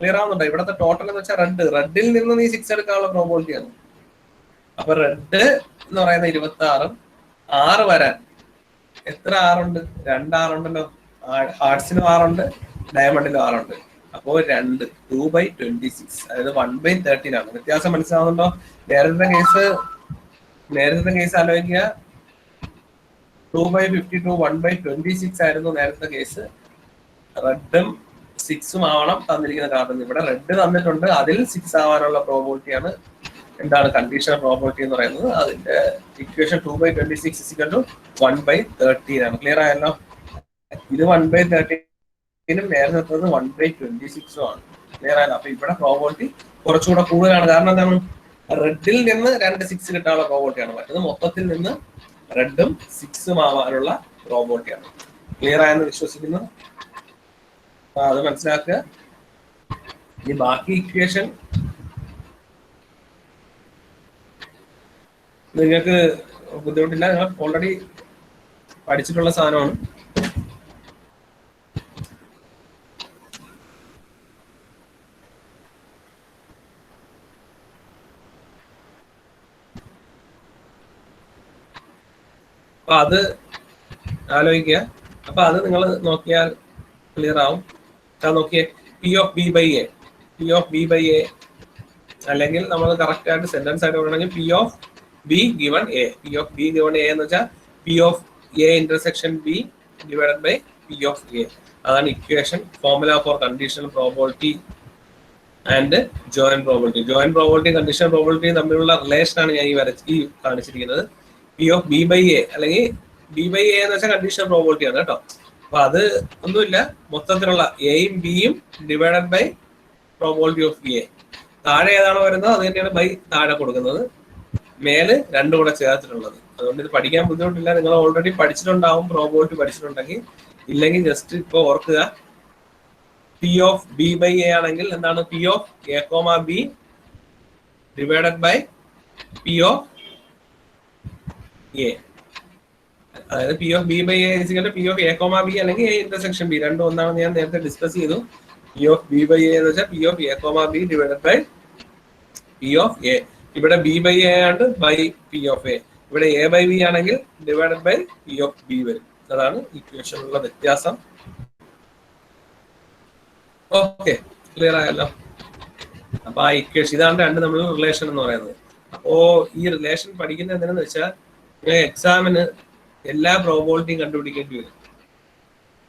ക്ലിയർ ആവുന്നുണ്ടോ? ഇവിടത്തെ ടോട്ടൽ എന്ന് വെച്ചാൽ റെഡിൽ നിന്ന് നീ 6 എടുക്കാനുള്ള പ്രോബബിലിറ്റിയാണ്. അപ്പൊ റെഡ് എന്ന് പറയുന്ന 26, 6 വരാൻ എത്ര ആറുണ്ട്, 2 ആറുണ്ടല്ലോ. ഹാർട്സിനും 6 ഉണ്ട്, ഡയമണ്ടിലും 6 ഉണ്ട്. അപ്പോ 2/26, അതായത് 1/13 ആണ്. വ്യത്യാസം മനസ്സിലാവുന്നുണ്ടോ? നേരത്തെ കേസ് ആലോചിക്കുക, 2/52 1/26 ആയിരുന്നു നേരത്തെ കേസ്. റെഡും 6ഉം ആവണം തന്നിരിക്കുന്ന കാർഡിൽ. ഇവിടെ റെഡ് തന്നിട്ടുണ്ട്, അതിൽ 6 ആവാനുള്ള പ്രോബബിലിറ്റിയാണ് എന്താണ് കണ്ടീഷണൽ പ്രോബബിലിറ്റി എന്ന് പറയുന്നത്. അതിന്റെ ഇക്വേഷൻ 2/26 1/13 ആണ്. ക്ലിയർ ആയല്ലോ? ഇത് 1/13 നേരത്തെ 1/26 ആണ്. ക്ലിയർ ആയല്ലോ? അപ്പൊ ഇവിടെ പ്രോബബിലിറ്റി കുറച്ചുകൂടെ കൂടുതലാണ്. കാരണം എന്താണ്, റെഡിൽ നിന്ന് 2 6 കിട്ടാനുള്ള പ്രോബബിലിറ്റിയാണ്. മറ്റത് മൊത്തത്തിൽ നിന്ന് റെഡും 6ഉം ആവാനുള്ള പ്രോബബിലിറ്റിയാണ്. ക്ലിയർ ആയെന്ന് വിശ്വസിക്കുന്നു. അത് മനസ്സിലാക്കുക. ഇനി ബാക്കി ഇക്വേഷൻ നിങ്ങൾക്ക് ബുദ്ധിമുട്ടില്ല, നിങ്ങൾ ഓൾറെഡി പഠിച്ചിട്ടുള്ള സാധനമാണ്. അപ്പൊ അത് ആലോചിക്കുക. അപ്പൊ അത് നിങ്ങൾ നോക്കിയാൽ ക്ലിയർ ആവും. നോക്കിയേ, P of B by A, P of B by A, അല്ലെങ്കിൽ നമ്മൾ കറക്റ്റ് ആയിട്ട് സെന്റൻസ് ആയിട്ട് പറയണമെങ്കിൽ P of B given A, P of B given A എന്ന് വെച്ചാൽ P of A intersection B divided by P of A. അതാണ് equation. Formula for conditional probability and joint probability. Joint probability conditional probability തമ്മിലുള്ള relation ആണ് ഞാൻ ഈ കാണിച്ചിരിക്കുന്നത്. P of B by A, അല്ലെങ്കിൽ B by A എന്ന് വെച്ചാൽ conditional probability ആണ് കേട്ടോ. അപ്പൊ അത് ഒന്നുമില്ല, മൊത്തത്തിലുള്ള എയും ബിയും divided by probability of A. താഴെ ഏതാണോ വരുന്നത് അത് തന്നെയാണ് ബൈ താഴെ കൊടുക്കുന്നത്, മേല് രണ്ടും കൂടെ ചേർത്തിട്ടുള്ളത്. അതുകൊണ്ട് ഇത് പഠിക്കാൻ ബുദ്ധിമുട്ടില്ല. നിങ്ങൾ ഓൾറെഡി പഠിച്ചിട്ടുണ്ടാവും, പ്രോബബിലിറ്റി പഠിച്ചിട്ടുണ്ടെങ്കിൽ. ഇല്ലെങ്കിൽ ജസ്റ്റ് ഇപ്പൊ ഓർക്കുക, P of B by A ആണെങ്കിൽ എന്താണ് P of A comma B divided by P of A. അതായത് P of B by A P of A comma B അല്ലെങ്കിൽ എ ഇന്റർസെക്ഷൻ ബി, രണ്ടും ഒന്നാണെന്ന് ഞാൻ നേരത്തെ ഡിസ്കസ് ചെയ്തു. P of B by A എന്ന് വെച്ചാൽ P of A comma B divided by P of A. ഇവിടെ ബി ബൈ എ ആണ് ബൈ പി ഓഫ് എ, ഇവിടെ എ ബൈ ബി ആണെങ്കിൽ divided by P of B വരും. അതാണ് ഇക്വേഷനിലുള്ള വ്യത്യാസം. ഓക്കെ, ക്ലിയർ ആയല്ലോ. അപ്പൊ ആ ഇക്വേഷൻ ഇതാണ് രണ്ട് തമ്മിലുള്ള റിലേഷൻ എന്ന് പറയുന്നത്. അപ്പോ ഈ റിലേഷൻ പഠിക്കുന്നത് എന്തിനാന്ന് വെച്ചാൽ എക്സാമിന് എല്ലാ പ്രോബബിലിറ്റിയും കണ്ടുപിടിക്കേണ്ടി വരും.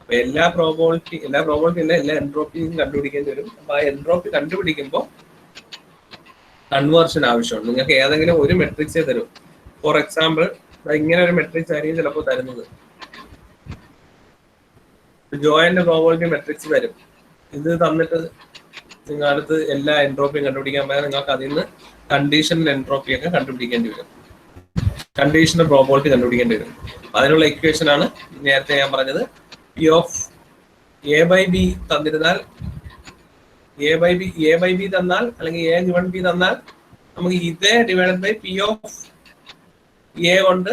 അപ്പൊ എല്ലാ പ്രോബബിലിറ്റി അല്ല, എല്ലാ എൻട്രോപ്പിയും കണ്ടുപിടിക്കേണ്ടി വരും. അപ്പൊ ആ എൻട്രോപ്പി കണ്ടുപിടിക്കുമ്പോൾ കൺവേർഷൻ ആവശ്യമാണ്. നിങ്ങൾക്ക് ഏതെങ്കിലും ഒരു മെട്രിക്സേ തരും. ഫോർ എക്സാമ്പിൾ ഇങ്ങനെ ഒരു മെട്രിക്സ് ആയിരിക്കും ചിലപ്പോൾ തരുന്നത്. ജോയിന്റ് പ്രോബബിലിറ്റി മെട്രിക്സ് തരും. ഇത് തന്നിട്ട് നിങ്ങൾക്ക് എല്ലാ എൻട്രോപ്പിയും കണ്ടുപിടിക്കാൻ പോയാൽ നിങ്ങൾക്ക് അതിൽ നിന്ന് കണ്ടീഷണൽ എൻട്രോപ്പി ഒക്കെ കണ്ടുപിടിക്കേണ്ടി വരും, കണ്ടീഷണൽ പ്രോബബിലിറ്റി കണ്ടുപിടിക്കേണ്ടി വരും. അതിനുള്ള ഇക്വേഷൻ ആണ് നേരത്തെ ഞാൻ പറഞ്ഞത്. P of A by B തന്നിരുന്നാൽ, എ ബൈ ബി തന്നാൽ അല്ലെങ്കിൽ എ ഗിവൺ ബി തന്നാൽ നമുക്ക് ഇതേ divided by P of A കൊണ്ട്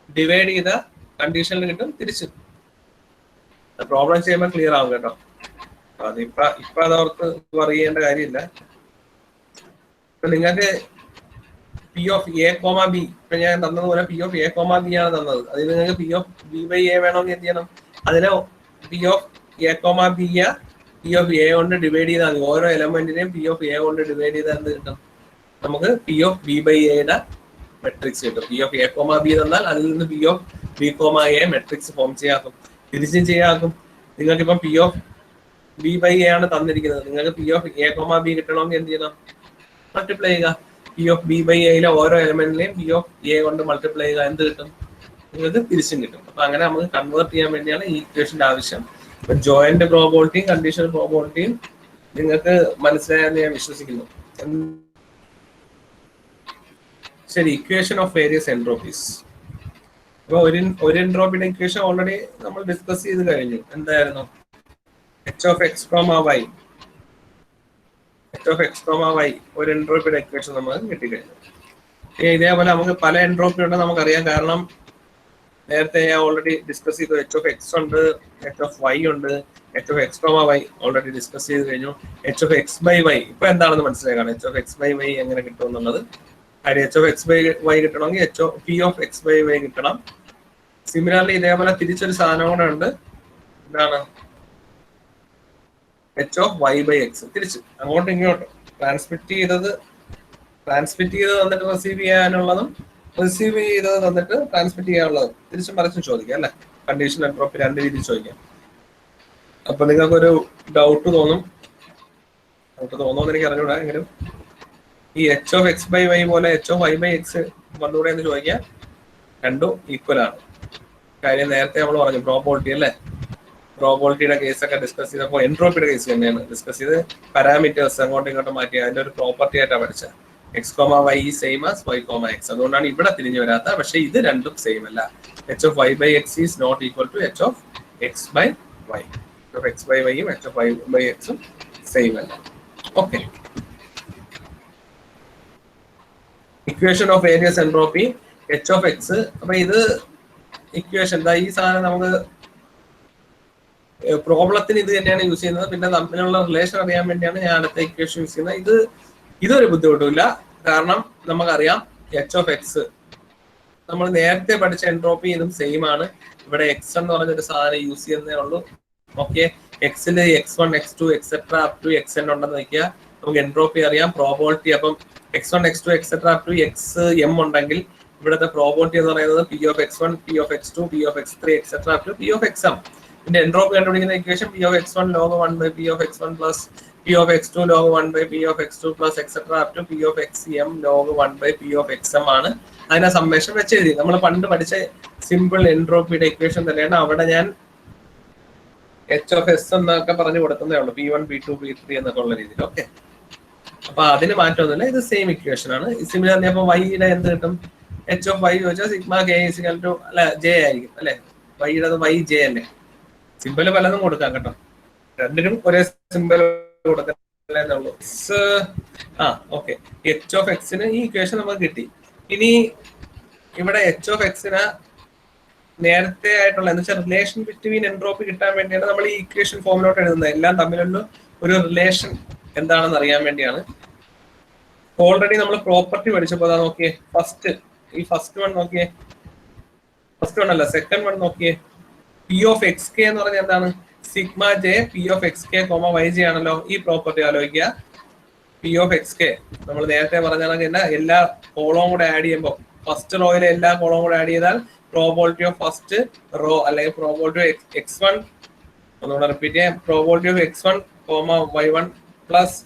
ഡിവൈഡ് ചെയ്ത കണ്ടീഷനിൽ കിട്ടും തിരിച്ചു. പ്രോബ്ലം ചെയ്യുമ്പോൾ ക്ലിയർ ആവും കേട്ടോ. അതിപ്പോ അതവർക്ക് പറയേണ്ട കാര്യമില്ല. ഇപ്പൊ നിങ്ങൾക്ക് P of A comma B, ഇപ്പൊ ഞാൻ തന്നതുപോലെ P of A comma B ആണ് തന്നത്. അതിൽ നിങ്ങൾക്ക് P of B by A വേണമെങ്കിൽ എന്ത് ചെയ്യണം? അതിനെ P of A comma B P of A കൊണ്ട് ഡിവൈഡ് ചെയ്താൽ മതി. ഓരോ എലമെന്റിനെയും പി ഓഫ് എ കൊണ്ട് ഡിവൈഡ് ചെയ്താൽ എന്ത് കിട്ടും? നമുക്ക് പി ഓഫ് ബി ബൈ എയുടെ മെട്രിക്സ് കിട്ടും. P of A comma B തന്നാൽ അതിൽ നിന്ന് P of B comma A matrix form ചെയ്യാക്കും, തിരിച്ചും ചെയ്യാക്കും. നിങ്ങൾക്കിപ്പം P of B by A ആണ് തന്നിരിക്കുന്നത്. നിങ്ങൾക്ക് P of A comma B കിട്ടണമെങ്കിൽ എന്ത് ചെയ്യണം? മൾട്ടിപ്ലൈ ചെയ്യുക. പി ഓഫ് ബി ബൈ എയിലെ ഓരോ എലമെന്റിനെയും പി ഓഫ് എ കൊണ്ട് മൾട്ടിപ്ലൈ ചെയ്യുക, എന്ത് കിട്ടും? നിങ്ങൾക്ക് തിരിച്ചും കിട്ടും. അപ്പൊ അങ്ങനെ നമുക്ക് കൺവേർട്ട് ചെയ്യാൻ വേണ്ടിയാണ് ഈ ഇക്വേഷന്റെ ആവശ്യം. ഇപ്പൊ ജോയിന്റ് പ്രോബബിലിറ്റിയും കണ്ടീഷണൽ പ്രോബബിലിറ്റിയും നിങ്ങൾക്ക് മനസ്സിലായെന്ന് ഞാൻ വിശ്വസിക്കുന്നു. ശരി, ഇക്വേഷൻ ഓഫ് വേരിയസ് എൻട്രോപ്പീസ്. അപ്പൊ ഒരു എൻട്രോപ്പിയുടെ ഇക്വേഷൻ ഓൾറെഡി നമ്മൾ ഡിസ്കസ് ചെയ്ത് കഴിഞ്ഞു. എന്തായിരുന്നു? H of X comma Y, H of X comma Y ഒരു എൻട്രോപ്പിയുടെ ഇക്വേഷൻ നമുക്ക് കിട്ടിക്കഴിഞ്ഞു. ഇതേപോലെ നമുക്ക് പല എൻട്രോപ്പി ഉണ്ട് നമുക്കറിയാം. കാരണം നേരത്തെ ഞാൻ ഓൾറെഡി ഡിസ്കസ് ചെയ്തു. എച്ച് ഓഫ് എക്സ് ഉണ്ട്, എച്ച് ഓഫ് വൈ ഉണ്ട്, H of X comma Y already discuss ചെയ്ത് കഴിഞ്ഞു. H of X by Y ഇപ്പൊ എന്താണെന്ന് മനസ്സിലാക്കണം. H of X by Y എങ്ങനെ കിട്ടും എന്നുള്ളത്. അതിന് H of X by Y കിട്ടണമെങ്കിൽ H of P of X by Y കിട്ടണം. സിമിലർലി ഇതേപോലെ തിരിച്ചൊരു സാധനം കൂടെ ഉണ്ട്. എന്താണ്? H of Y by X. തിരിച്ച് അങ്ങോട്ടും ഇങ്ങോട്ടും ട്രാൻസ്മിറ്റ് ചെയ്തത് തന്നിട്ട് റിസീവ് ചെയ്യാനുള്ളതും, റിസീവ് ചെയ്തത് തന്നിട്ട് ട്രാൻസ്മിറ്റ് ചെയ്യാനുള്ളതും തിരിച്ചും മറിച്ചും ചോദിക്കാം അല്ലെ? കണ്ടീഷൻ എൻട്രോപ്പി രണ്ട് രീതിയിൽ ചോദിക്കാം. അപ്പൊ നിങ്ങൾക്കൊരു ഡൗട്ട് തോന്നുമെന്ന് എനിക്ക് അറിഞ്ഞൂടാ. എങ്കിലും ഈ H of X by Y പോലെ H of Y by X വന്നുകൂടെ എന്ന് ചോദിക്കാം. രണ്ടും ഈക്വൽ ആണ്. കാര്യം നേരത്തെ നമ്മൾ പറഞ്ഞു പ്രോബബിലിറ്റി അല്ലേ? പ്രോബബിലിറ്റിയുടെ കേസൊക്കെ ഡിസ്കസ് ചെയ്തപ്പോൾ എൻട്രോപ്പിയുടെ കേസ് തന്നെയാണ് ഡിസ്കസ് ചെയ്ത് പാരാമീറ്റേഴ്സ് അങ്ങോട്ടും ഇങ്ങോട്ടും മാറ്റി അതിന്റെ ഒരു പ്രോപ്പർട്ടി ആയിട്ടാണ് പഠിച്ചത്. X comma Y same as Y comma X. അതുകൊണ്ടാണ് ഇവിടെ തിരിഞ്ഞു വരാത്ത. പക്ഷെ ഇത് രണ്ടും സെയിം അല്ല. H of Y by X is not equal to H of X by Y. Of X by വൈയും എച്ച് ഓഫ് വൈ ബൈ എക്സും സെയിം അല്ല. Okay. Equation of various entropy H of X. അപ്പൊ ഇത് equation എന്താ, ഈ സാധനം നമുക്ക് പ്രോബ്ലത്തിന് ഇത് തന്നെയാണ് യൂസ് ചെയ്യുന്നത്. പിന്നെ തമ്മിലുള്ള റിലേഷൻ അറിയാൻ വേണ്ടിയാണ് ഞാൻ അടുത്ത ഇക്വേഷൻ യൂസ് ചെയ്യുന്നത്. ഇതൊരു ബുദ്ധിമുട്ടില്ല, കാരണം നമുക്കറിയാം എച്ച് ഓഫ് എക്സ് നമ്മൾ നേരത്തെ പഠിച്ച എൻട്രോപ്പി ഇതും സെയിം ആണ്. ഇവിടെ എക്സ് എന്ന് പറഞ്ഞൊരു സാധനം യൂസ് ചെയ്യുന്നേ ഉള്ളൂ. ഓക്കെ, എക്സിൽ X one X two etcetera up to X N ഉണ്ടെന്ന് വെക്കുക. നമുക്ക് എൻട്രോപ്പി അറിയാം, പ്രോബോളിറ്റി. അപ്പം X one X two etcetera up to X M ഉണ്ടെങ്കിൽ ഇവിടുത്തെ പ്രോബോളിറ്റി എന്ന് പറയുന്നത് P of X one, P of X two, P of X three etcetera up to P of X M. ഇതിന്റെ entropy കണ്ടുപിടിക്കുന്ന equation P of X one log one by P of X one plus P of X two log one by P of X two plus etcetera up to P of X M log one by P of X M ആണ്. അതിനെ summation വെച്ച് എഴുതി. നമ്മൾ പണ്ട് പഠിച്ച simple എൻട്രോപ്പിയുടെ equation തന്നെയാണ്. അവിടെ ഞാൻ എച്ച് ഓഫ് എസ് എന്നൊക്കെ പറഞ്ഞു കൊടുക്കുന്നേ ഉള്ളൂ, P one P two P three എന്നൊക്കെ ഉള്ള രീതിയിൽ. ഓക്കെ, അപ്പൊ അതിന് മാറ്റമൊന്നുമില്ല, ഇത് സെയിം ഇക്വേഷൻ ആണ്. സിമിലർലി അപ്പൊ വൈയുടെ എന്ത് കിട്ടും? എച്ച് ഓഫ് വൈ ചോദിച്ചാൽ സിഗ്മ കെ ഇസിക്കൽ ടു അല്ല ജെ ആയിരിക്കും അല്ലെ. വൈയുടെ വൈ ജെ അല്ലേ. സിമ്പിൾ പലതും കൊടുക്കാം കേട്ടോ, രണ്ടിനും ഒരേ സിമ്പിൾ കൊടുക്കുന്നുള്ളൂ. ഓക്കെ, എച്ച് ഓഫ് എക്സിന് ഈ ഇക്വേഷൻ നമുക്ക് കിട്ടി. ഇനി ഇവിടെ എച്ച് ഓഫ് എക്സിന് നേരത്തെ ആയിട്ടുള്ള എന്ന് വെച്ചാൽ റിലേഷൻ ബിറ്റ്വീൻ എൻട്രോപ്പി കിട്ടാൻ വേണ്ടിയാണ് നമ്മൾ ഈ ഇക്വേഷൻ ഫോമിലോട്ട് എഴുതുന്നത്. എല്ലാം തമ്മിലുള്ള ഒരു റിലേഷൻ എന്താണെന്ന് അറിയാൻ വേണ്ടിയാണ്. ഓൾറെഡി നമ്മൾ പ്രോപ്പർട്ടി പഠിച്ചപ്പോൾ അതാ നോക്കിയേ, ഫസ്റ്റ് വൺ നോക്കിയേ, ഫസ്റ്റ് വൺ അല്ല സെക്കൻഡ് വൺ നോക്കിയേ. പി ഓഫ് എക്സ് കെ എന്ന് പറഞ്ഞാൽ എന്താണ്? Sigma J P of X K comma Y J ആണല്ലോ. ഈ പ്രോപ്പർട്ടി ആലോചിക്കുക. പി ഓഫ് എക്സ് കെ നമ്മൾ നേരത്തെ പറഞ്ഞാൽ എല്ലാ കോളവും കൂടെ ആഡ് ചെയ്യുമ്പോൾ, ഫസ്റ്റ് റോയിലെ എല്ലാ കോളവും കൂടെ ആഡ് ചെയ്താൽ പ്രോബോളിറ്റി ഓഫ് ഫസ്റ്റ് റോ അല്ലെങ്കിൽ പ്രോബോളിറ്റി ഓഫ് എക്സ് വൺ, ഒന്നുകൂടെ റിപ്പീറ്റ് ചെയ്യാം, probability of X one comma Y one plus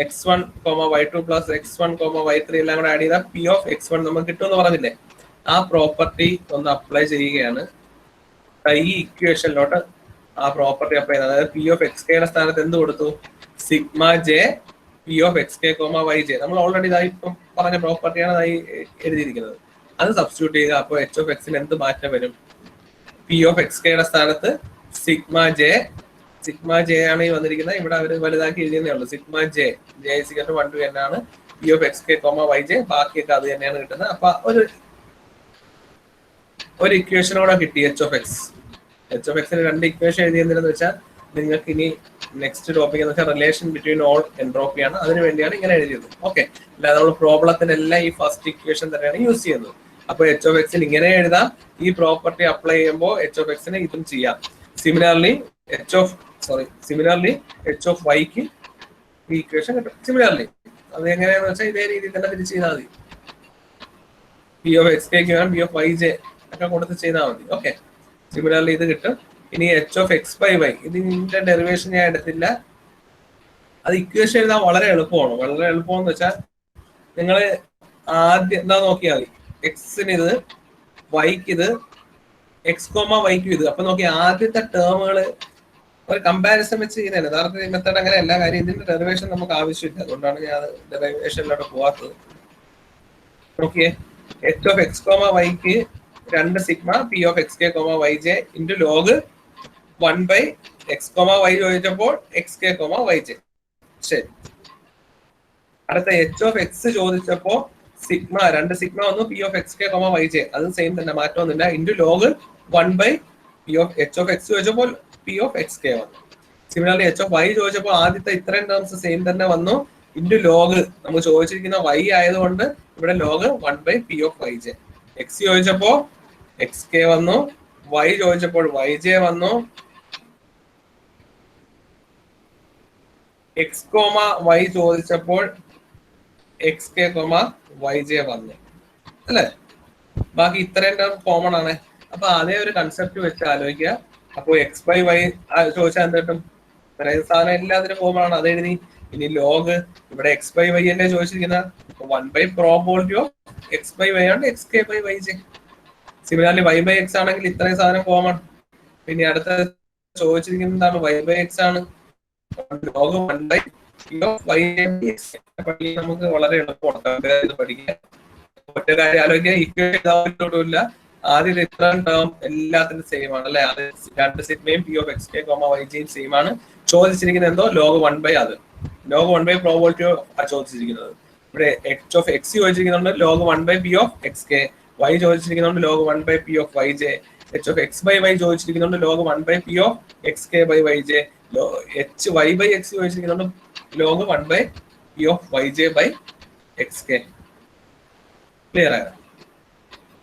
X one comma Y two plus X one comma Y three എല്ലാം കൂടെ add ചെയ്താൽ P of X one നമുക്ക് കിട്ടുമെന്ന് പറഞ്ഞില്ലേ. ആ പ്രോപ്പർട്ടി ഒന്ന് അപ്ലൈ ചെയ്യുകയാണ് ഈ ഇക്വേഷനിലോട്ട്. ആ പ്രോപ്പർട്ടി അപ്ലൈ ചെയ്യുന്നത്, അതായത് പി ഓഫ് എക്സ് കെയുടെ സ്ഥാനത്ത് എന്ത് കൊടുത്തു? Sigma J P of X K comma Y J. നമ്മൾ ഓൾറെഡി ഇതായി ഇപ്പം പറഞ്ഞ പ്രോപ്പർട്ടിയാണ് ഇതായി എഴുതിയിരിക്കുന്നത്. അത് സബ്സ്റ്റിറ്റ്യൂട്ട് ചെയ്യുക. അപ്പോൾ എച്ച് ഓഫ് എക്സിന് എന്ത് മാറ്റം വരും? പി ഓഫ് എക്സ് കെയുടെ സ്ഥാനത്ത് സിഗ്മ ജെ ആണ് ഈ വന്നിരിക്കുന്നത്. ഇവിടെ അവർ വലുതാക്കി എഴുതിയതേ ഉള്ളൂ. Sigma J is equal to 1 to n ആണ് P of X K comma Y J. ബാക്കിയൊക്കെ അത് തന്നെയാണ് കിട്ടുന്നത്. അപ്പൊ ഒരു ഇക്വേഷനോടെ കിട്ടി H of X. H of എക്സിന് രണ്ട് ഇക്വേഷൻ എഴുതിയെന്ന് വെച്ചാൽ നിങ്ങൾക്ക് ഇനി നെക്സ്റ്റ് ടോപ്പിക് എന്ന് വെച്ചാൽ റിലേഷൻ ബിറ്റ്വീൻ ഓൾ എൻട്രോപ്പി ആണ്. അതിന് വേണ്ടിയാണ് ഇങ്ങനെ എഴുതിയത്. ഓക്കെ, അല്ലാതെ നമ്മൾ പ്രോബ്ലത്തിനെല്ലാം ഈ ഫസ്റ്റ് ഇക്വേഷൻ തന്നെയാണ് യൂസ് ചെയ്യുന്നത്. അപ്പൊ എച്ച് ഓഫ് എക്സിന് ഇങ്ങനെ എഴുതാം. ഈ പ്രോപ്പർട്ടി അപ്ലൈ ചെയ്യുമ്പോൾ എച്ച് ഓഫ് എക്സിന് ഇതും ചെയ്യാം. സിമിലർലി എച്ച് ഓഫ് വൈക്ക് ഈ ഇക്വേഷൻ കിട്ടും. സിമിലർലി അത് എങ്ങനെയാണെന്ന് വെച്ചാൽ ഇതേ രീതിയിൽ തന്നെ തിരിച്ച് ചെയ്താൽ മതി. പി ഓഫ് എക്സ് കെക്ക് വേണം പി ഓഫ് വൈ ജെ ഒക്കെ കൊടുത്ത് ചെയ്താൽ മതി. ഓക്കെ, സിമിലർലി ഇത് കിട്ടും. ഇനി H of X by Y, ഇതിന്റെ ഡെറിവേഷൻ ഞാൻ എടുത്തില്ല. അത് ഇക്വേഷൻ എഴുതാൻ വളരെ എളുപ്പമാണ്. വളരെ എളുപ്പം എന്ന് വെച്ചാൽ നിങ്ങൾ ആദ്യം എന്താ നോക്കിയാൽ മതി. എക്സിന് ഇത്, വൈക്ക് ഇത്, എക്സ് കോമ വൈക്കും ഇത്. അപ്പൊ നോക്കി ആദ്യത്തെ ടേമുകൾ ഒരു കമ്പാരിസൺ വെച്ച് ചെയ്യുന്നതാണ്. യഥാർത്ഥ മെത്തേഡ് അങ്ങനെ എല്ലാ കാര്യം. ഇതിന്റെ ഡെറിവേഷൻ നമുക്ക് ആവശ്യമില്ല, അതുകൊണ്ടാണ് ഞാൻ ഡെറിവേഷനിലോട്ട് പോവാത്തത്. നോക്കിയേ, എച്ച് ഓഫ് എക്സ് കോമ വൈക്ക് 2 sigma P of X K comma Y J into log 1 by X comma Y ചോദിച്ചപ്പോൾ X K comma Y J. ശരി, അടുത്ത എച്ച് ഓഫ് എക്സ് ചോദിച്ചപ്പോ സിഗ്മ 2 സിഗ്മ വന്നു P of X K comma Y J. അത് same തന്നെ, മാറ്റമൊന്നുമില്ല. Into log 1 by P of H of X ചോദിച്ചപ്പോൾ P of X K വന്നു. സിമിലർലി എച്ച് ഓഫ് വൈ ചോദിച്ചപ്പോൾ ആദ്യത്തെ ഇത്രയും ടേംസ് സെയിം തന്നെ വന്നു. ഇൻറ്റു ലോഗ് നമുക്ക് ചോദിച്ചിരിക്കുന്ന വൈ ആയതുകൊണ്ട് ഇവിടെ log 1 by P of Y j. X ചോദിച്ചപ്പോ എക്സ് കെ വന്നു, വൈ ചോദിച്ചപ്പോൾ വൈ ജെ വന്നു, എക്സ് കോമ വൈ ചോദിച്ചപ്പോൾ X K comma Y j വന്നു അല്ലെ. ബാക്കി ഇത്രയും ടേം കോമൺ ആണ്. അപ്പൊ അതേ ഒരു കൺസെപ്റ്റ് വെച്ച് ആലോചിക്കുക. അപ്പൊ എക്സ് ബൈ വൈ ചോദിച്ചാൽ എന്ത് കിട്ടും? സാധനം എല്ലാത്തിനും കോമൺ ആണ്, അത് എഴുതി. ഇനി ലോഗ് ഇവിടെ എക്സ് ബൈ വൈ അല്ലേ ചോദിച്ചിരിക്കുന്ന, 1 by probability of X by Y ആണ് X K by Y J. Similarly Y by X ആണെങ്കിൽ ഇത്രയും സാധനം കോമൺ. പിന്നെ അടുത്ത ചോദിച്ചിരിക്കുന്നത് എന്താണ്? വൈ ബൈ എക്സ് ആണ്. ലോഗ് 1 ബൈ നമുക്ക് വളരെ എളുപ്പമാണ് ഇത് പഠിക്കാൻ. ഒറ്റ കാര്യം ആലോചിക്കുക, ഇക്വേഷനില്ല ആദ്യം റിട്ടേൺ ടേം എല്ലാത്തിനും സെയിം ആണ് അല്ലെ. അത് രണ്ട് സിഗ്മയും P of X K comma Y ജെയും സെയിം ആണ്. ചോദിച്ചിരിക്കുന്നത് എന്തോ log 1 അത് log 1 പ്രോബിലിറ്റിയോ ചോദിച്ചിരിക്കുന്നത്. ഇവിടെ എച്ച് ഓഫ് എക്സ് ചോദിച്ചിരിക്കുന്നുണ്ട് log 1 P of X K, Y ചോദിച്ചിരിക്കുന്നുണ്ട് log 1 P of Y J, H of X by Y ചോദിച്ചിരിക്കുന്നുണ്ട് log 1 P of X K by Y J, H Y by X ചോദിച്ചിരിക്കുന്നുണ്ട് log 1 P of Y J by X K. Clear ആയോ?